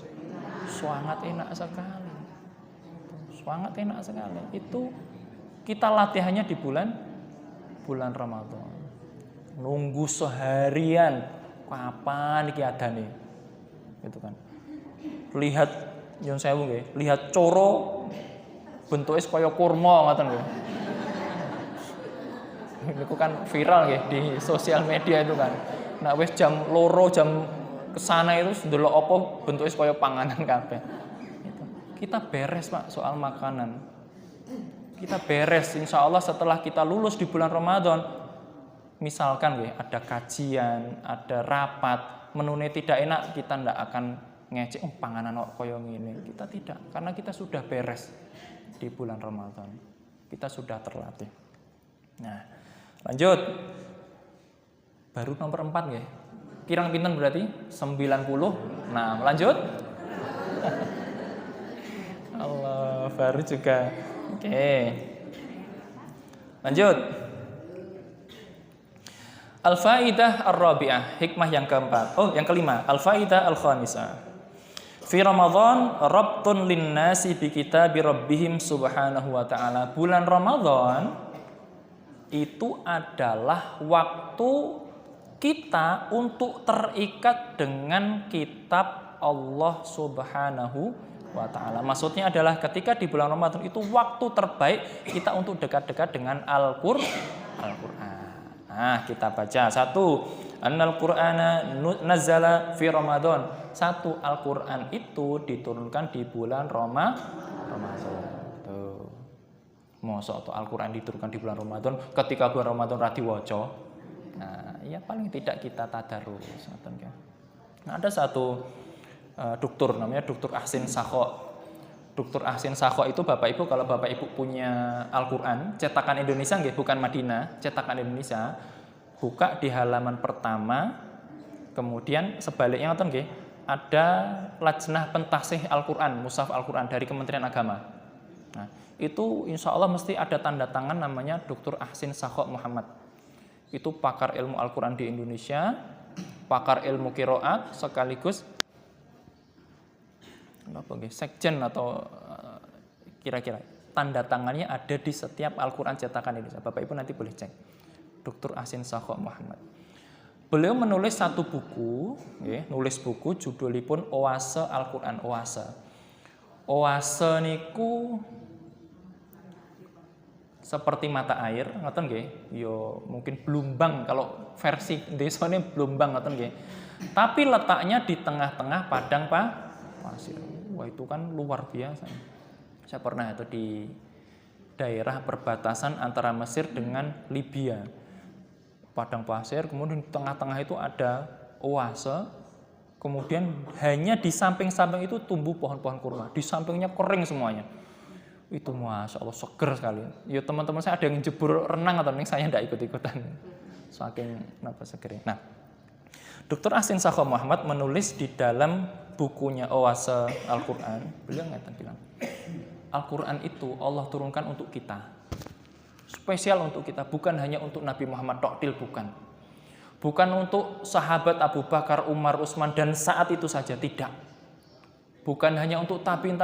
Sangat enak sekali. Sangat enak sekali. Itu kita latihannya di bulan Ramadan. Nunggu seharian kapan iki adane. Gitu kan. Lihat nyun sewu nggih, lihat coro bentuke kaya kurma ngoten nggih. Niku kan viral nggih di sosial media itu kan. Nah wis jam 2 jam kesana itu ndelok apa bentuke kaya panganan kabeh. Gitu. Kita beres Pak soal makanan. Kita beres insya Allah setelah kita lulus di bulan Ramadan. Misalkan ada kajian, ada rapat, menune tidak enak, kita tidak akan ngecek panganan kok koyo ngene. Kita tidak, karena kita sudah beres di bulan Ramadan. Kita sudah terlatih. Nah, lanjut. Baru nomor 4 nggih. Kirang pinten berarti? 90. Nah, lanjut. Allah, baru juga. Oke. Lanjut. Al-faidah ar-rabi'ah, hikmah yang keempat. Oh, yang kelima, al-faidah al-khamisah. Fi Ramadan rabtun linnasi bi kitabi rabbihim subhanahu wa ta'ala. Bulan Ramadan itu adalah waktu kita untuk terikat dengan kitab Allah Subhanahu wa ta'ala. Maksudnya adalah ketika di bulan Ramadan itu waktu terbaik kita untuk dekat-dekat dengan Al-Qur'an. Nah, kita baca. 1. Annal Qur'ana nazzala fi Ramadan. 1. Al-Qur'an itu diturunkan di bulan Ramadan. Tuh. Mosok to Al-Qur'an diturunkan di bulan Ramadan ketika bulan Ramadan ra diwaca. Nah, ya paling tidak kita tadarus. Nah, ada satu dokter namanya Dr. Ahsin Sakho. Dr. Ahsin Sakho itu Bapak Ibu, kalau Bapak Ibu punya Al-Qur'an cetakan Indonesia nggih, bukan Madinah, cetakan Indonesia, buka di halaman pertama, kemudian sebaliknya ngoten nggih, ada Lajnah Pentahsih Al-Qur'an, Mushaf Al-Qur'an dari Kementerian Agama. Nah, itu insya Allah mesti ada tanda tangan namanya Dr. Ahsin Sakho Muhammad. Itu pakar ilmu Al-Qur'an di Indonesia, pakar ilmu qiraat sekaligus sekjen atau kira-kira tanda tangannya ada di setiap Al-Qur'an cetakan Indonesia. Bapak Ibu nanti boleh cek. Dr. Ahsin Sakho Muhammad. Beliau menulis satu buku, nulis buku judulipun Oase Al-Qur'an. Oase niku seperti mata air, ngoten nggih. Yo mungkin blumbang kalau versi desane blumbang ngoten nggih. Tapi letaknya di tengah-tengah padang pasir. Wah, itu kan luar biasa. Saya pernah itu di daerah perbatasan antara Mesir dengan Libya. Padang pasir, kemudian di tengah-tengah itu ada oase. Kemudian hanya di samping-samping itu tumbuh pohon-pohon kurma. Di sampingnya kering semuanya. Itu Masya Allah seger sekali. Ya teman-teman saya ada yang jebur renang atau nih, saya tidak ikut-ikutan. Saking seger. Nah, Dr. Ahsin Sakho Muhammad menulis di dalam bukunya Oase Al-Qur'an, beliau bilang, Al-Qur'an itu Allah turunkan untuk kita. Spesial untuk kita, bukan hanya untuk Nabi Muhammad Toktil, bukan. Bukan untuk sahabat Abu Bakar, Umar, Utsman dan saat itu saja, tidak. Bukan hanya untuk tabiin,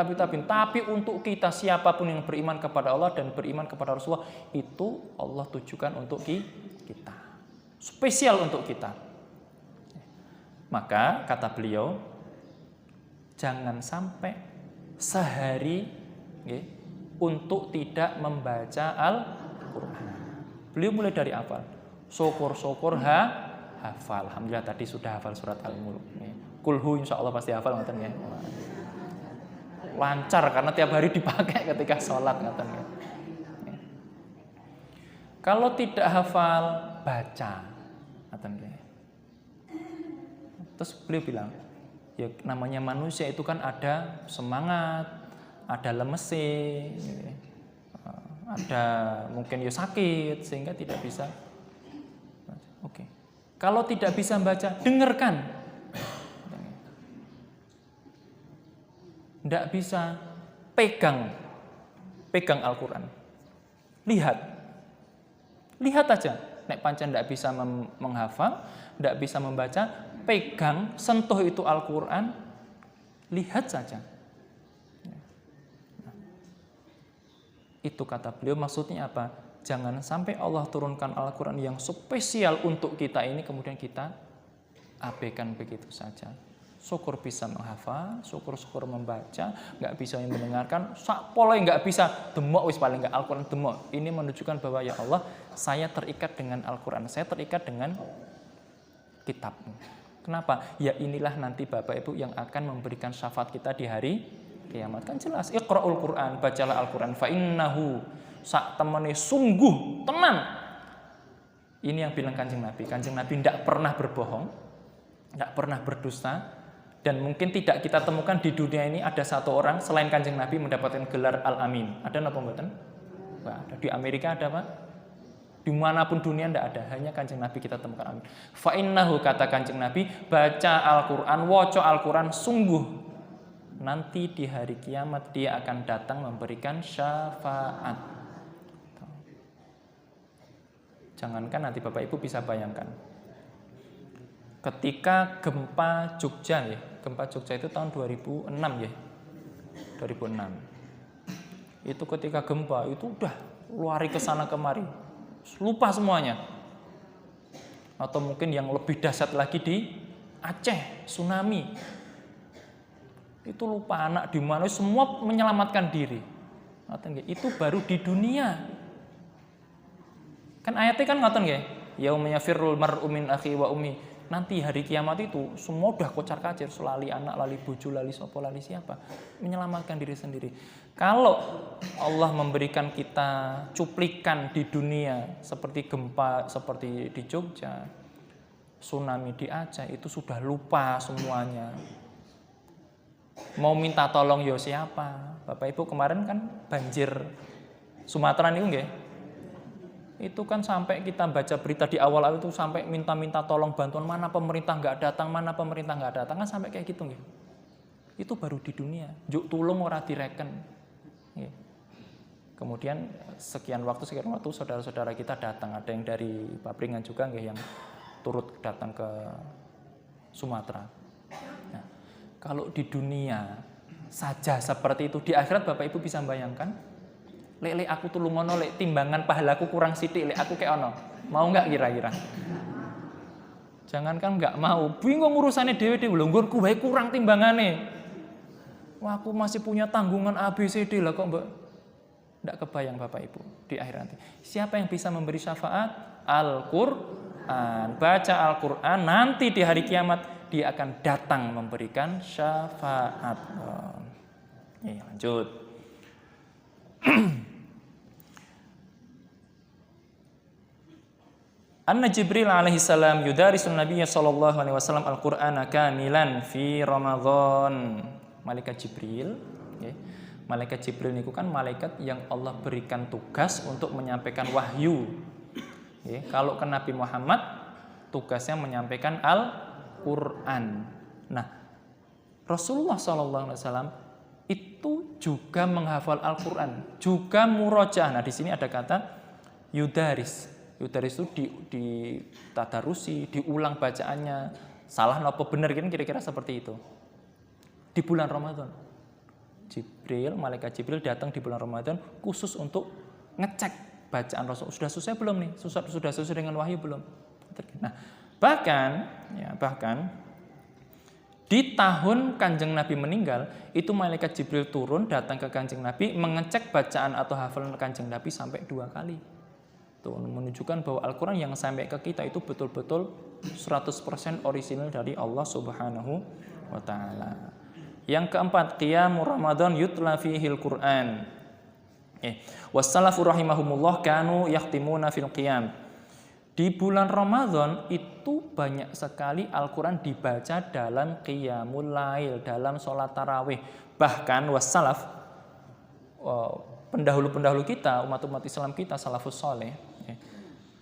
tapi untuk kita, siapapun yang beriman kepada Allah dan beriman kepada Rasulullah, itu Allah tujukan untuk kita. Spesial untuk kita. Maka kata beliau, jangan sampai sehari nggih, untuk tidak membaca Al-Qur'an. Beliau mulai dari hafal. Syukur-syukur hafal. Alhamdulillah tadi sudah hafal surat Al-Mulk. Kulhu insyaallah pasti hafal ngoten nggih. Lancar karena tiap hari dipakai ketika sholat ngoten nggih. Kalau tidak hafal, baca. Ngoten nggih. Terus beliau bilang, ya namanya manusia itu kan ada semangat, ada lemesi, ada mungkin ya sakit sehingga tidak bisa. Oke. Kalau tidak bisa baca, dengarkan. Tidak bisa pegang Al-Quran. Lihat aja. Nek pancen tidak bisa menghafal, tidak bisa membaca, pegang, sentuh itu Al-Quran, lihat saja. Itu kata beliau, maksudnya apa? Jangan sampai Allah turunkan Al-Quran yang spesial untuk kita ini kemudian kita abaikan begitu saja. Syukur bisa menghafal, syukur membaca, nggak bisa yang mendengarkan, sakpoleh nggak bisa, demok wis paling nggak Al-Quran demok. Ini menunjukkan bahwa ya Allah, saya terikat dengan Al-Quran, saya terikat dengan kitabmu. Kenapa? Ya inilah nanti Bapak Ibu yang akan memberikan syafaat kita di hari kiamat. Kan jelas, Iqra'ul Quran, bacalah Al-Quran, fa innahu sak temene sungguh tenan. Ini yang bilang Kanjeng Nabi. Kanjeng Nabi tidak pernah berbohong, tidak pernah berdusta. Dan mungkin tidak kita temukan di dunia ini ada satu orang selain Kanjeng Nabi mendapatkan gelar Al-Amin. Ada napa mboten? Di Amerika ada Pak? Dimanapun dunia tidak ada, hanya Kanjeng Nabi kita temukan Amin. Fa innahu kata Kanjeng Nabi, baca Al-Quran, waca Al-Quran, sungguh nanti di hari kiamat dia akan datang memberikan syafaat. Jangankan nanti Bapak Ibu bisa bayangkan. Ketika gempa Jogja ya, gempa Jogja itu tahun 2006 ya. 2006. Itu ketika gempa itu udah lari ke sana kemari. Lupa semuanya. Atau mungkin yang lebih dahsyat lagi di Aceh, tsunami. Itu lupa anak di mana, semua menyelamatkan diri. Itu baru di dunia. Kan ayatnya kan ngoten nggih. Yauma yafirrul mar'u min akhi wa ummi. Nanti hari kiamat itu semua udah kocar-kacir, lali anak, lali bojo, lali sapa, lali siapa. Menyelamatkan diri sendiri. Kalau Allah memberikan kita cuplikan di dunia seperti gempa, seperti di Jogja, tsunami di Aceh, itu sudah lupa semuanya. Mau minta tolong ya siapa? Bapak Ibu kemarin kan banjir Sumatera niku nggih. Itu kan sampai kita baca berita di awal-awal itu sampai minta-minta tolong bantuan, mana pemerintah nggak datang, kan sampai kayak gitu nggih. Itu baru di dunia. Juk tulung ora direken. Nggih. Kemudian sekian waktu saudara-saudara kita datang, ada yang dari Papringan juga nggih yang turut datang ke Sumatera. Nah, kalau di dunia saja seperti itu, di akhirat Bapak Ibu bisa bayangkan? Lek aku tulung ngono, lek timbangan pahalaku kurang sithik, lek aku kayak ono. Mau enggak kira-kira? Jangankan enggak mau, bingung urusannya dhewe-dhewe lho, nggonku wae kurang timbangane. Wah, aku masih punya tanggungan ABCD lah kok Mbak. Enggak kebayang Bapak Ibu di akhir nanti. Siapa yang bisa memberi syafaat? Al-Qur'an. Baca Al-Qur'an, nanti di hari kiamat dia akan datang memberikan syafaat. Lanjut. Anna Jibril alaihi salam yudarisun nabiyya sallallahu alaihi wasallam al-Qur'ana kamilan fi Ramadan. Malaikat Jibril, okay. Malaikat Jibril niku kan malaikat yang Allah berikan tugas untuk menyampaikan wahyu. Okay. Kalau ke Nabi Muhammad tugasnya menyampaikan Al-Qur'an. Nah, Rasulullah sallallahu alaihi wasallam itu juga menghafal Al-Qur'an, juga murojaah. Nah, di sini ada kata yudaris. Yudaris itu di tadarusi, diulang bacaannya. Salah napa bener kan kira-kira seperti itu. Di bulan Ramadan. Malaikat Jibril datang di bulan Ramadan khusus untuk ngecek bacaan Rasul. Sudah selesai belum nih? Sudah selesai dengan wahyu belum? Nah, bahkan Di tahun Kanjeng Nabi meninggal, itu malaikat Jibril turun datang ke Kanjeng Nabi mengecek bacaan atau hafalan Kanjeng Nabi sampai 2 kali. Tuh, menunjukkan bahwa Al-Quran yang sampai ke kita itu betul-betul 100% orisinal dari Allah Subhanahu wa Ta'ala. Yang keempat, qiyamul Ramadan yutla fihil Quran. Wassalafu rahimahumullah kanu yakhtimuna fil qiyam. Di bulan Ramadan itu banyak sekali Al-Quran dibaca dalam qiyamul lail, dalam sholat tarawih. Bahkan wassalaf, pendahulu-pendahulu kita, umat-umat Islam kita, salafus soleh,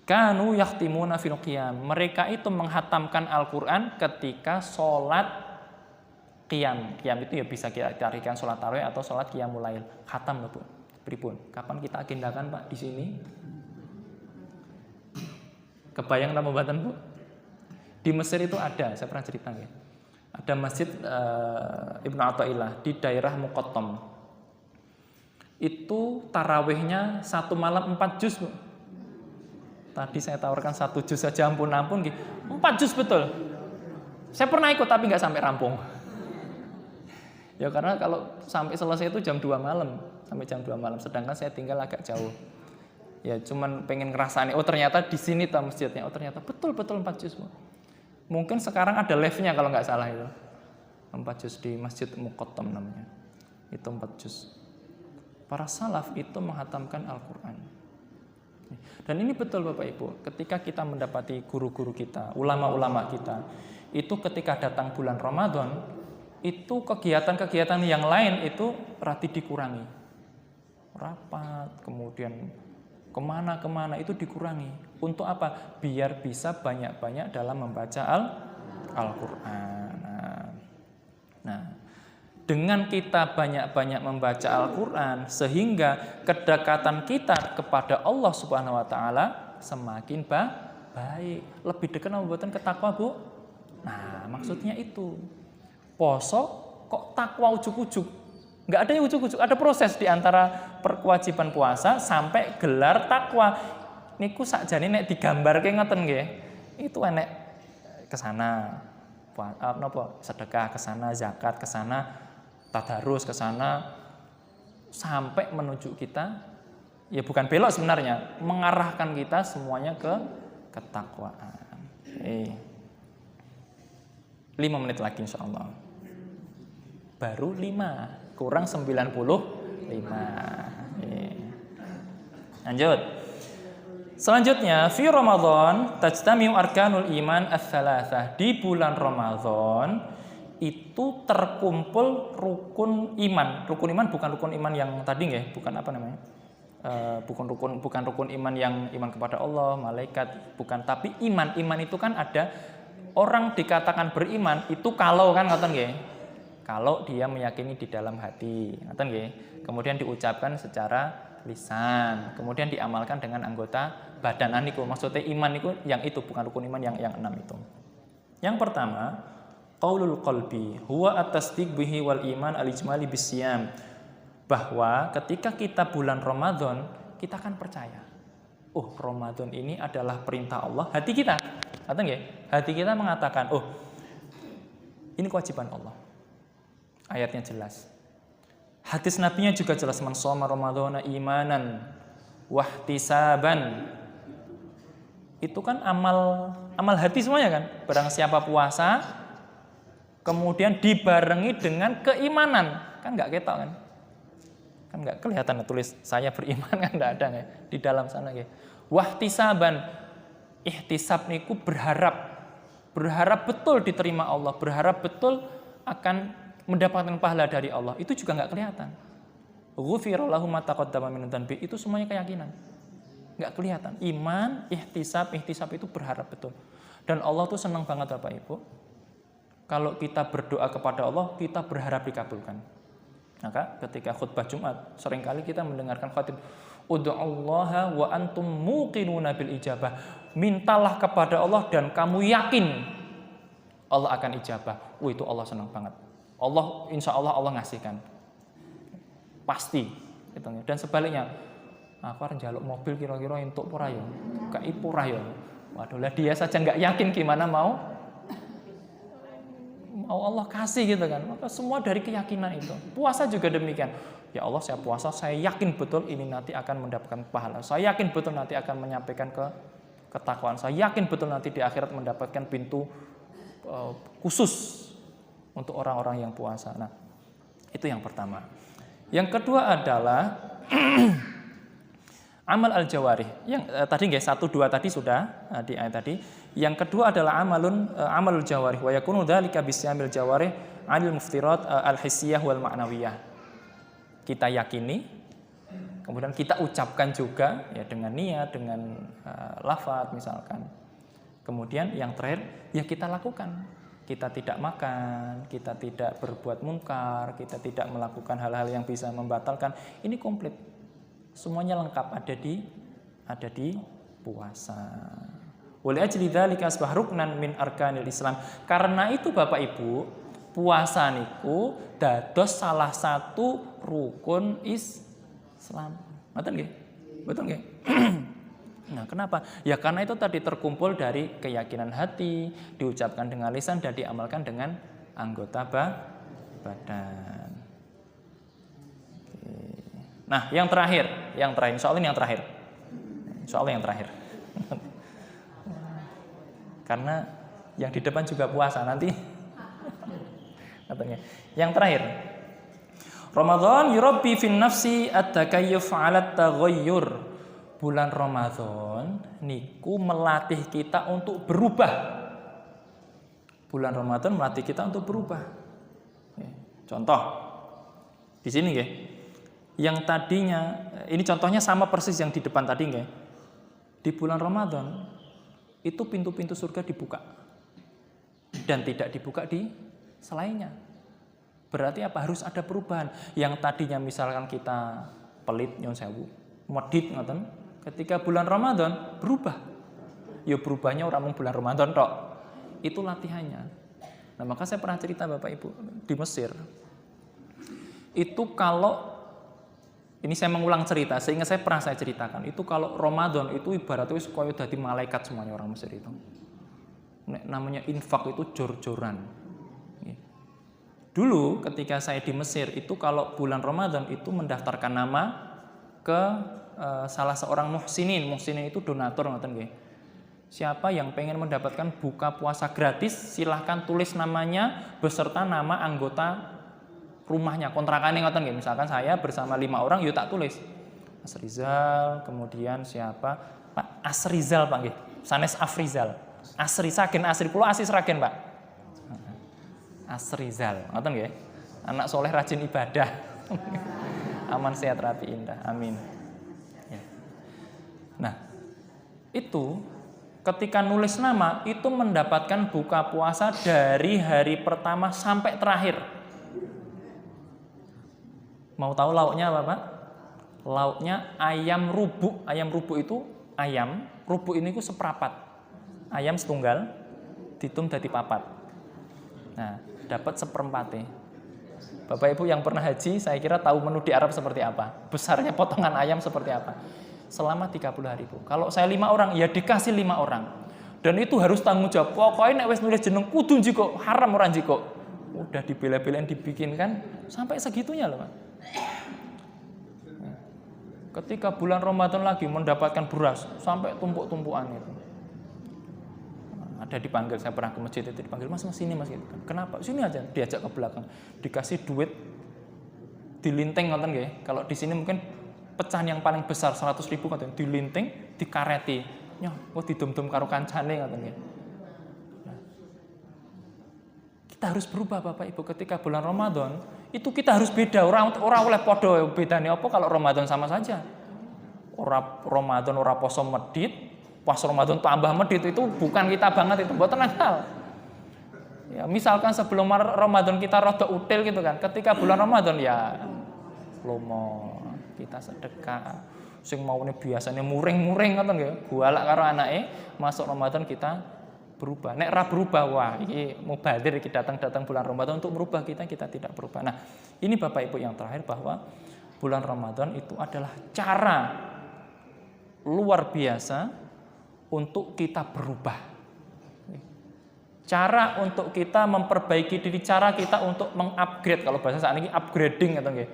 kanu yakhtimuna fil qiyam. Mereka itu menghatamkan Al-Quran ketika sholat qiyam. Qiyam itu ya bisa kita carikan sholat tarawih atau sholat qiyamul lail. Khatam loh Bu. Pripun? Kapan kita agendakan Pak di sini? Kebayang nama mboten Bu? Di Mesir itu ada, saya pernah cerita ya. Ada masjid Ibnu Athaillah di daerah Muqattam. Itu tarawihnya 1 malam 4 juz Bu. Tadi saya tawarkan 1 juz saja, ampun 4 juz betul. Saya pernah ikut tapi nggak sampai rampung. Ya karena kalau sampai selesai itu jam 2 malam, sampai jam 2 malam. Sedangkan saya tinggal agak jauh. Ya cuman pengen ngerasain, oh ternyata di sini tuh masjidnya, oh ternyata betul-betul 4 juz. Mungkin sekarang ada live-nya kalau nggak salah itu. 4 juz di Masjid Muqattam namanya. Itu 4 juz. Para salaf itu menghatamkan Al-Quran. Dan ini betul Bapak Ibu, ketika kita mendapati guru-guru kita, ulama-ulama kita, itu ketika datang bulan Ramadan, itu kegiatan-kegiatan yang lain itu rati dikurangi. Rapat, kemudian kemana-kemana itu dikurangi. Untuk apa? Biar bisa banyak-banyak dalam membaca Al-Quran. Nah, dengan kita banyak-banyak membaca Al-Quran, sehingga kedekatan kita kepada Allah Subhanahu Wa Taala semakin baik. Lebih dekat membuatkan ke takwa Bu. Nah, maksudnya itu. Poso kok takwa ujuk-ujuk. Nggak ada yang ujuk-ujuk, ada proses di antara perkewajiban puasa sampai gelar takwa. Niku sakjane nek digambarke ngoten nggih. Itu enek kesana, sedekah kesana, zakat kesana, tadarus kesana, sampai menuju kita, ya bukan belok sebenarnya, mengarahkan kita semuanya ke ketakwaan. 5 menit lagi insya Allah. Baru 5. Kurang 95. Lanjut. Selanjutnya, fi Ramadan tajtami'u arkanul iman ats-tsalatsah. Di bulan Ramadan itu terkumpul rukun iman. Rukun iman bukan rukun iman yang tadi nggih, bukan apa namanya? Bukan rukun iman yang iman kepada Allah, malaikat, bukan, tapi iman. Iman itu kan ada orang dikatakan beriman itu kalau kan ngoten nggih. Kalau dia meyakini di dalam hati, ngoten nggih. Kemudian diucapkan secara lisan, kemudian diamalkan dengan anggota badan. Niku maksudnya iman niku yang itu, bukan rukun iman yang 6 itu. Yang pertama, qaulul qalbi huwa at-tasdiq bihi wal iman al-ijmali bisyam. Bahwa ketika kita bulan Ramadan, kita akan percaya. Oh, Ramadan ini adalah perintah Allah. Hati kita, ngoten nggih. Hati kita mengatakan, oh, ini kewajiban Allah. Ayatnya jelas. Hadis nabinya juga jelas, man shoma ramadhana imanan wahtisaban. Itu kan amal hati semuanya kan. Barang siapa puasa kemudian dibarengi dengan keimanan, kan enggak ketok kan? Kan enggak kelihatan tulis saya beriman kan enggak ada ya di dalam sana ya. Wahtisaban, ihtisab niku berharap betul diterima Allah, berharap betul akan mendapatkan pahala dari Allah, itu juga nggak kelihatan. Ghufira lahu ma taqaddama min dzanbi, itu semuanya keyakinan. Nggak kelihatan. Iman, ihtisab itu berharap betul. Dan Allah tuh senang banget Bapak Ibu. Kalau kita berdoa kepada Allah, kita berharap dikabulkan. Maka ketika khutbah Jumat, seringkali kita mendengarkan khatib, ud'ullaha wa antum muqinuna bil ijabah. Mintalah kepada Allah dan kamu yakin Allah akan ijabah. Itu Allah senang banget. Allah, insya Allah Allah ngasihkan, pasti. Dan sebaliknya, aku harus jaluk mobil kira-kira untuk pura ya, kayak pura ya. Waduh lah, dia saja nggak yakin gimana mau Allah kasih gitu kan. Maka semua dari keyakinan itu. Puasa juga demikian. Ya Allah, saya puasa, saya yakin betul ini nanti akan mendapatkan pahala. Saya yakin betul nanti akan menyampaikan ketakwaan. Saya yakin betul nanti di akhirat mendapatkan pintu khusus untuk orang-orang yang puasa. Nah, itu yang pertama. Yang kedua adalah amal al-jawarih. Yang tadi nggih 1 2 tadi sudah di ayat tadi. Yang kedua adalah amalul jawarih wa yakunu dzalika bisyamil jawarih 'anil muftirat al-hissiyah wal ma'nawiyah. Kita yakini, kemudian kita ucapkan juga ya dengan niat, dengan lafaz misalkan. Kemudian yang terakhir ya kita lakukan. Kita tidak makan, kita tidak berbuat munkar, kita tidak melakukan hal-hal yang bisa membatalkan. Ini komplit. Semuanya lengkap ada di puasa. Wali ajli dzalika asbah ruknan min arkanil Islam. Karena itu Bapak Ibu, puasa niku dados salah satu rukun Islam. Betul nggih? Betul nggih? Nah, kenapa? Ya karena itu tadi terkumpul dari keyakinan hati, diucapkan dengan lisan dan diamalkan dengan anggota badan. Oke. Nah, yang terakhir, insya Allah yang terakhir. Karena yang di depan juga puasa nanti. Katanya. Yang terakhir, Ramadan yurabbi fin nafsi at-takayyuf 'ala at-taghayyur. Bulan Ramadan niku melatih kita untuk berubah. Bulan Ramadan melatih kita untuk berubah. Contoh di sini nggih. Yang tadinya ini contohnya sama persis yang di depan tadi nggih. Di bulan Ramadan itu pintu-pintu surga dibuka dan tidak dibuka di selainnya. Berarti apa? Harus ada perubahan. Yang tadinya misalkan kita pelit nyon sewu, medit ngoten. Ketika bulan Ramadan berubah. Ya berubahnya orang bulan Ramadan tok. Itu latihannya. Nah, maka saya pernah cerita Bapak Ibu di Mesir. Itu kalau ini saya mengulang cerita sehingga saya pernah saya ceritakan. Itu kalau Ramadan itu ibaratnya koyo dadi malaikat semuanya orang Mesir itu. Namanya infak itu jor-joran. Dulu ketika saya di Mesir itu kalau bulan Ramadan itu mendaftarkan nama ke salah seorang muhsinin itu donatur ngoten nggih. Siapa yang pengen mendapatkan buka puasa gratis silahkan tulis namanya beserta nama anggota rumahnya, kontrakannya ngoten nggih. Misalkan saya bersama 5 orang yuk tak tulis Asrizal, kemudian siapa? Pak Asrizal Pak nggih. Sanes Afrizal. Asri saken asri kula asis ragen Pak. Asrizal, ngoten nggih. Anak soleh rajin ibadah. Aman sehat rapi indah. Amin. Ya. Nah, itu ketika nulis nama itu mendapatkan buka puasa dari hari pertama sampai terakhir. Mau tahu lauknya apa, Pak? Lauknya ayam rubuk. Ayam rubuk itu ayam, rubuk ini ku seprapat. Ayam setunggal ditum dadi papat. Nah, dapat seperempatnya. Bapak Ibu yang pernah haji, saya kira tahu menu di Arab seperti apa. Besarnya potongan ayam seperti apa. Selama 30 hari itu. Kalau saya 5 orang, ya dikasih 5 orang. Dan itu harus tanggung jawab. Pokoknya nek wis nulis jeneng kudu njiko, haram ora njiko. Udah dibela-belain dibikinkan sampai segitunya loh, Pak. Ketika bulan Ramadan lagi mendapatkan beras sampai tumpuk-tumpukan itu. Ada dipanggil, saya pernah ke masjid itu dipanggil, mas sini mas gitu kan. Kenapa? Sini aja, diajak ke belakang, dikasih duit, dilinting ngoten nggih. Kalau di sini mungkin pecahan yang paling besar 100.000 ngoten, dilinting, dikareti, nyoh, didum-dum karo kancane ngoten nggih. Nah, kita harus berubah Bapak Ibu ketika bulan Ramadan, itu kita harus beda, ora oleh padha bedane apa kalau Ramadan sama saja. Ora Ramadan ora poso medit. Pas Ramadan tambah medit itu bukan kita banget itu, mboten akal. Ya, misalkan sebelum Ramadan kita rada util gitu kan. Ketika bulan Ramadan ya lomo, kita sedekah. Sing maune biasanya muring-muring ngoten nggih. Gualak karo anake, masuk Ramadan kita berubah. Nek ra berubah wah iki mubadir iki datang bulan Ramadan untuk merubah kita tidak berubah. Nah, ini Bapak Ibu yang terakhir bahwa bulan Ramadan itu adalah cara luar biasa untuk kita berubah. Cara untuk kita memperbaiki diri, cara kita untuk mengupgrade, kalau bahasa saat ini upgrading atau nggih.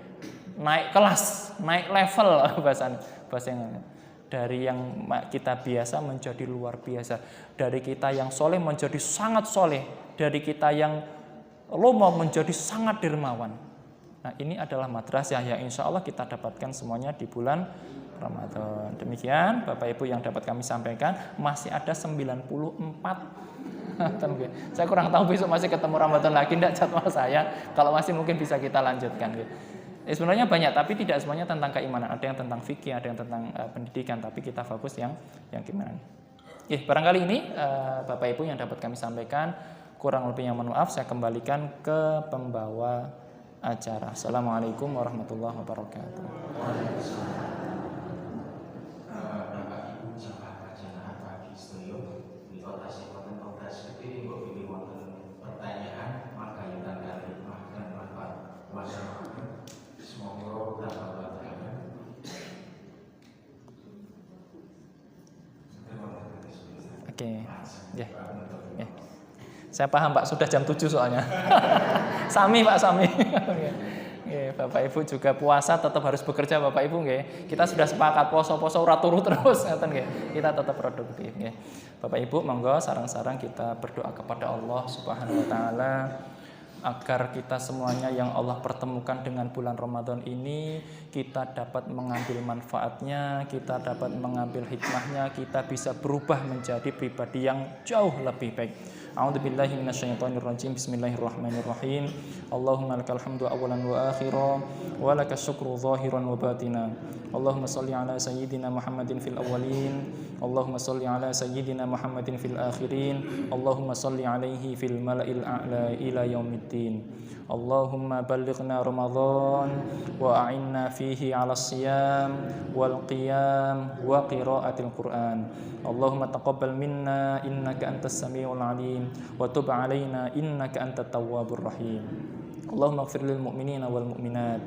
Naik kelas, naik level bahasa yang dari yang kita biasa menjadi luar biasa, dari kita yang soleh menjadi sangat soleh, dari kita yang lomo menjadi sangat dermawan. Nah, ini adalah madrasah yang insya Allah kita dapatkan semuanya di bulan Ramadan. Demikian Bapak Ibu yang dapat kami sampaikan. Masih ada 94. Saya kurang tahu besok masih ketemu Ramadan lagi enggak jadwal saya. Kalau masih mungkin bisa kita lanjutkan. Sebenarnya banyak, tapi tidak semuanya tentang keimanan. Ada yang tentang fikih, ada yang tentang pendidikan, tapi kita fokus yang keimanan. Barangkali ini Bapak Ibu yang dapat kami sampaikan. Kurang lebihnya mohon maaf, saya kembalikan ke pembawa acara. Assalamualaikum warahmatullahi wabarakatuh. Oke, ya. Saya paham Pak, sudah jam 7 soalnya. Sami Pak, sami. Bapak Ibu juga puasa tetap harus bekerja Bapak Ibu nggih. Kita sudah sepakat poso-poso ora turu terus ngoten nggih. Kita tetap produktif nggih. Bapak Ibu monggo sarang-sarang kita berdoa kepada Allah Subhanahu wa taala agar kita semuanya yang Allah pertemukan dengan bulan Ramadan ini kita dapat mengambil manfaatnya, kita dapat mengambil hikmahnya, kita bisa berubah menjadi pribadi yang jauh lebih baik. A'udzubillahi minasyaitonirrajim. Bismillahirrahmanirrahim. Allahumma lakal hamdu awalan wa akhiran wa lakas syukru zahiran wa batinan. Allahumma shalli ala sayyidina Muhammadin fil awwalin. Allahumma shalli ala sayyidina Muhammadin fil akhirin. Allahumma shalli alaihi fil mala'il a'la ila yaumiddin. Allahumma ballighna Ramadan wa a'inna fihi 'ala siyam wal qiyam wa qiraatil Qur'an. Allahumma taqabbal minna innaka antas samiul 'alim wa tub 'alaina innaka antat tawwabur rahim. Allahumma ighfir lil mu'minina wal mu'minat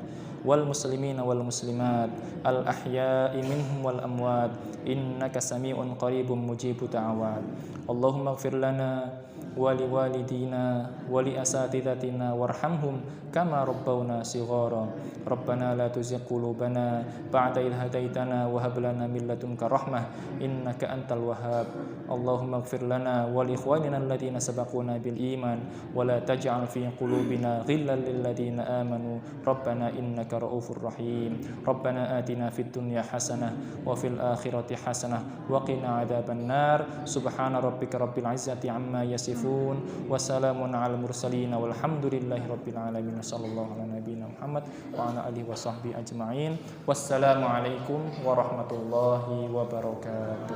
wal muslimina wal muslimat al ahya'i minhum wal amwat innaka sami'un qaribun mujibud da'awat. Allahumma ighfir lana wa liwalidina wa li asatidatina warhamhum kama rabbawna shighara. Rabbana la tuzigh qulubana ba'da idh hadaitana wa hab lana min ladunka rahmah innaka antal wahhab. Allahumma ighfir lana wa li ikhwanina alladhina sabaquna bil iman wa la taj'al fi qulubina ghillan lil ladzina amanu rabbana innaka ra'ufur rahim. Rabbana atina fid dunya hasanah wa fil akhirati hasanah wa qina adzaban nar. Subhana rabbika rabbil izzati amma yasifun wa salamun 'alal mursalin walhamdulillahi rabbil alamin. Sallallahu ala nabiyyina Muhammad wa ala alihi wa sahbihi ajma'in. Wassalamu alaikum warahmatullahi wabarakatuh.